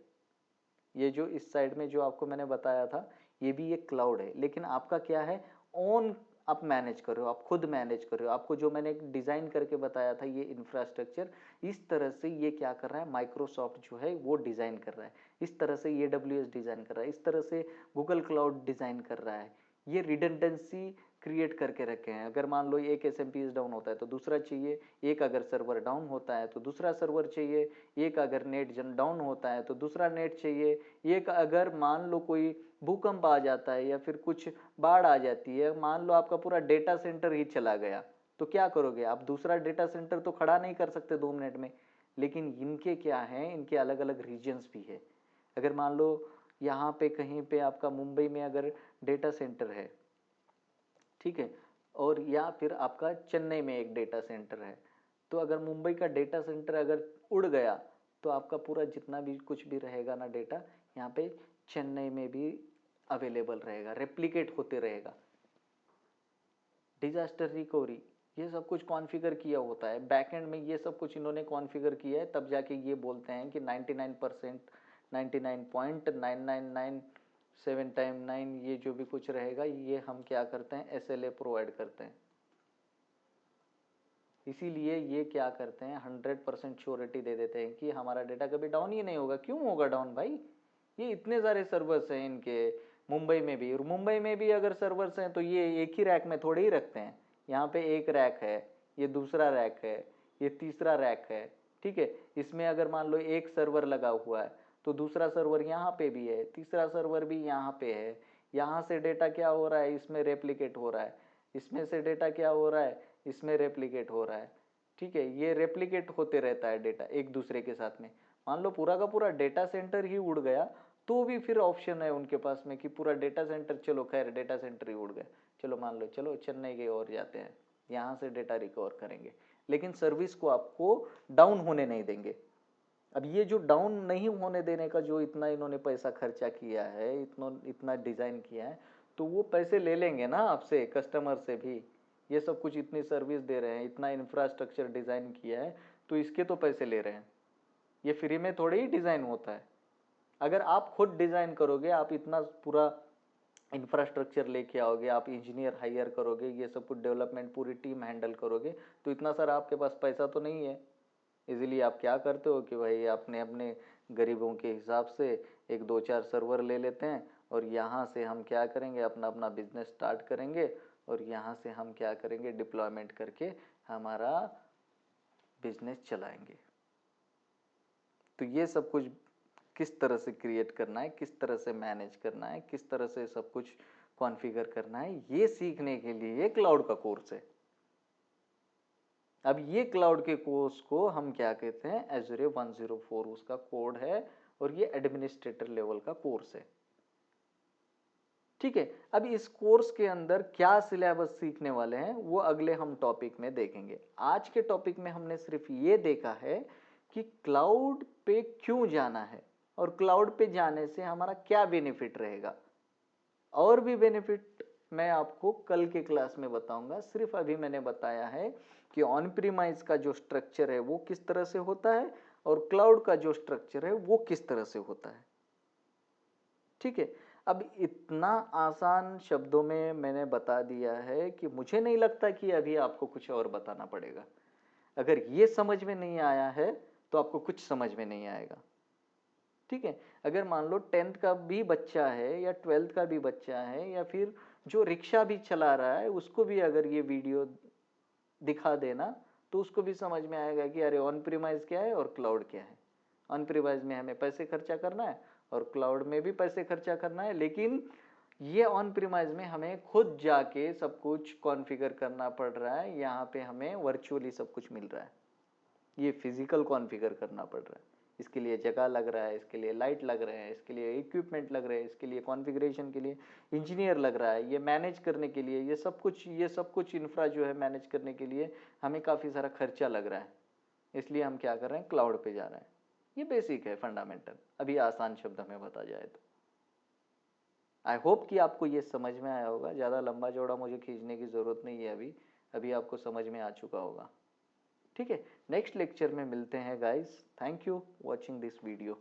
S1: ये जो इस साइड में जो आपको मैंने बताया था, ये भी एक क्लाउड है, लेकिन आपका क्या है, ऑन आप मैनेज कर रहे हो, आप खुद मैनेज कर रहे हो। आपको जो मैंने डिजाइन करके बताया था ये इंफ्रास्ट्रक्चर, इस तरह से ये क्या कर रहा है, माइक्रोसॉफ्ट जो है वो डिजाइन कर रहा है, इस तरह से AWS डिजाइन कर रहा है, इस तरह से गूगल क्लाउड डिजाइन कर रहा है। ये रिडंडेंसी क्रिएट करके रखे हैं। अगर मान लो एक एसएमपीएस डाउन होता है तो दूसरा चाहिए, एक अगर सर्वर डाउन होता है तो दूसरा सर्वर चाहिए, एक अगर नेट जन डाउन होता है तो दूसरा नेट चाहिए, एक अगर मान लो कोई भूकंप आ जाता है या फिर कुछ बाढ़ आ जाती है, मान लो आपका पूरा डेटा सेंटर ही चला गया, तो क्या करोगे आप, दूसरा डेटा सेंटर तो खड़ा नहीं कर सकते 2 मिनट में। लेकिन इनके क्या है, इनके अलग अलग रीजन्स भी है। अगर मान लो यहाँ पे कहीं पे आपका मुंबई में अगर डेटा सेंटर है, ठीक है, और या फिर आपका चेन्नई में एक डेटा सेंटर है, तो अगर मुंबई का डेटा सेंटर अगर उड़ गया तो आपका पूरा जितना भी कुछ भी रहेगा ना डेटा, यहाँ पे चेन्नई में भी अवेलेबल रहेगा, रेप्लिकेट होते रहेगा। डिजास्टर रिकवरी, ये सब कुछ कॉन्फ़िगर किया होता है बैकएंड में, ये सब कुछ इन्होंने कॉन्फ़िगर किया है, तब जाके ये बोलते हैं कि 99%, 99.9997 टाइम 9 ये जो भी कुछ रहेगा ये हम क्या करते हैं, SLA प्रोवाइड करते हैं। इसीलिए ये क्या करते हैं, 100% श्योरिटी दे देते हैं कि हमारा डेटा कभी डाउन ही नहीं होगा। क्यों होगा डाउन भाई, ये इतने सारे सर्वर्स हैं इनके, मुंबई में भी, और मुंबई में भी अगर सर्वर्स हैं तो ये एक ही रैक में थोड़े ही रखते हैं। यहाँ पे एक रैक है, ये दूसरा रैक है, ये तीसरा रैक है, ठीक है। इसमें अगर मान लो एक सर्वर लगा हुआ है तो दूसरा सर्वर यहाँ पे भी है, तीसरा सर्वर भी यहाँ पे है। यहाँ से डेटा क्या हो रहा है, इसमें रेप्लिकेट हो रहा है, इसमें से डेटा क्या हो रहा है, इसमें रेप्लिकेट हो रहा है, ठीक है, ये रेप्लिकेट होते रहता है डेटा एक दूसरे के साथ में। मान लो पूरा का पूरा डेटा सेंटर ही उड़ गया तो भी फिर ऑप्शन है उनके पास में कि पूरा डेटा सेंटर, चलो खैर डेटा सेंटर ही उड़ गया, चलो मान लो चलो चेन्नई के और जाते हैं, यहाँ से डेटा रिकवर करेंगे, लेकिन सर्विस को आपको डाउन होने नहीं देंगे। अब ये जो डाउन नहीं होने देने का जो इतना इन्होंने पैसा खर्चा किया है, इतना डिजाइन किया है, तो वो पैसे ले लेंगे ना आपसे, कस्टमर से भी। ये सब कुछ इतनी सर्विस दे रहे हैं, इतना इंफ्रास्ट्रक्चर डिजाइन किया है, तो इसके तो पैसे ले रहे हैं। ये फ्री में थोड़ी ही डिजाइन होता है। अगर आप खुद डिजाइन करोगे, आप इतना पूरा इंफ्रास्ट्रक्चर लेके आओगे, आप इंजीनियर हायर करोगे, ये सब कुछ डेवलपमेंट पूरी टीम हैंडल करोगे, तो इतना सारा आपके पास पैसा तो नहीं है। इजीली आप क्या करते हो कि भाई आपने अपने गरीबों के हिसाब से एक दो चार सर्वर ले लेते हैं और यहाँ से हम क्या करेंगे, अपना अपना बिजनेस स्टार्ट करेंगे और यहाँ से हम क्या करेंगे, डिप्लॉयमेंट करके हमारा बिजनेस चलाएंगे। तो ये सब कुछ किस तरह से क्रिएट करना है, किस तरह से मैनेज करना है, किस तरह से सब कुछ कॉन्फ़िगर करना है, ये सीखने के लिए ये क्लाउड का कोर्स है। अब ये क्लाउड के कोर्स को हम क्या कहते हैं, एज़ुरे 104 उसका कोड है और ये एडमिनिस्ट्रेटर लेवल का कोर्स है। ठीक है, अब इस कोर्स के अंदर क्या सिलेबस सीखने वाले हैं वो अगले हम टॉपिक में देखेंगे। आज के टॉपिक में हमने सिर्फ ये देखा है कि क्लाउड पे क्यों जाना है और क्लाउड पे जाने से हमारा क्या बेनिफिट रहेगा। और भी बेनिफिट मैं आपको कल के क्लास में बताऊंगा। सिर्फ अभी मैंने बताया है कि ऑन प्रीमाइज का जो स्ट्रक्चर है वो किस तरह से होता है और क्लाउड का जो स्ट्रक्चर है वो किस तरह से होता है। ठीक है, अब इतना आसान शब्दों में मैंने बता दिया है कि मुझे नहीं लगता कि अभी आपको कुछ और बताना पड़ेगा। अगर ये समझ में नहीं आया है तो आपको कुछ समझ में नहीं आएगा। ठीक है, अगर मान लो 10th का भी बच्चा है या 12th का भी बच्चा है या फिर जो रिक्शा भी चला रहा है उसको भी अगर ये वीडियो दिखा देना तो उसको भी समझ में आएगा कि अरे ऑन प्रीमाइज क्या है और क्लाउड क्या है। ऑन प्रीमाइज में हमें पैसे खर्चा करना है और क्लाउड में भी पैसे खर्चा करना है, लेकिन ये ऑन प्रीमाइज में हमें खुद जाके सब कुछ कॉन्फ़िगर करना पड़ रहा है, यहाँ पे हमें वर्चुअली सब कुछ मिल रहा है। ये फिजिकल कॉन्फ़िगर करना पड़ रहा है, इसके लिए जगह लग रहा है, इसके लिए लाइट लग रहे हैं, इसके लिए इक्विपमेंट लग रहे हैं, इसके लिए कॉन्फ़िगरेशन के लिए इंजीनियर लग रहा है, ये मैनेज करने के लिए ये सब कुछ इंफ्रा जो है मैनेज करने के लिए हमें काफ़ी सारा खर्चा लग रहा है। इसलिए हम क्या कर रहे हैं, क्लाउड पे जा रहे हैं। ये बेसिक है, फंडामेंटल, अभी आसान शब्द में बता जाए तो। आई होप कि आपको ये समझ में आया होगा। ज़्यादा लंबा चौड़ा मुझे खींचने की ज़रूरत नहीं है, अभी आपको समझ में आ चुका होगा। ठीक है, नेक्स्ट लेक्चर में मिलते हैं guys. Thank you watching this video.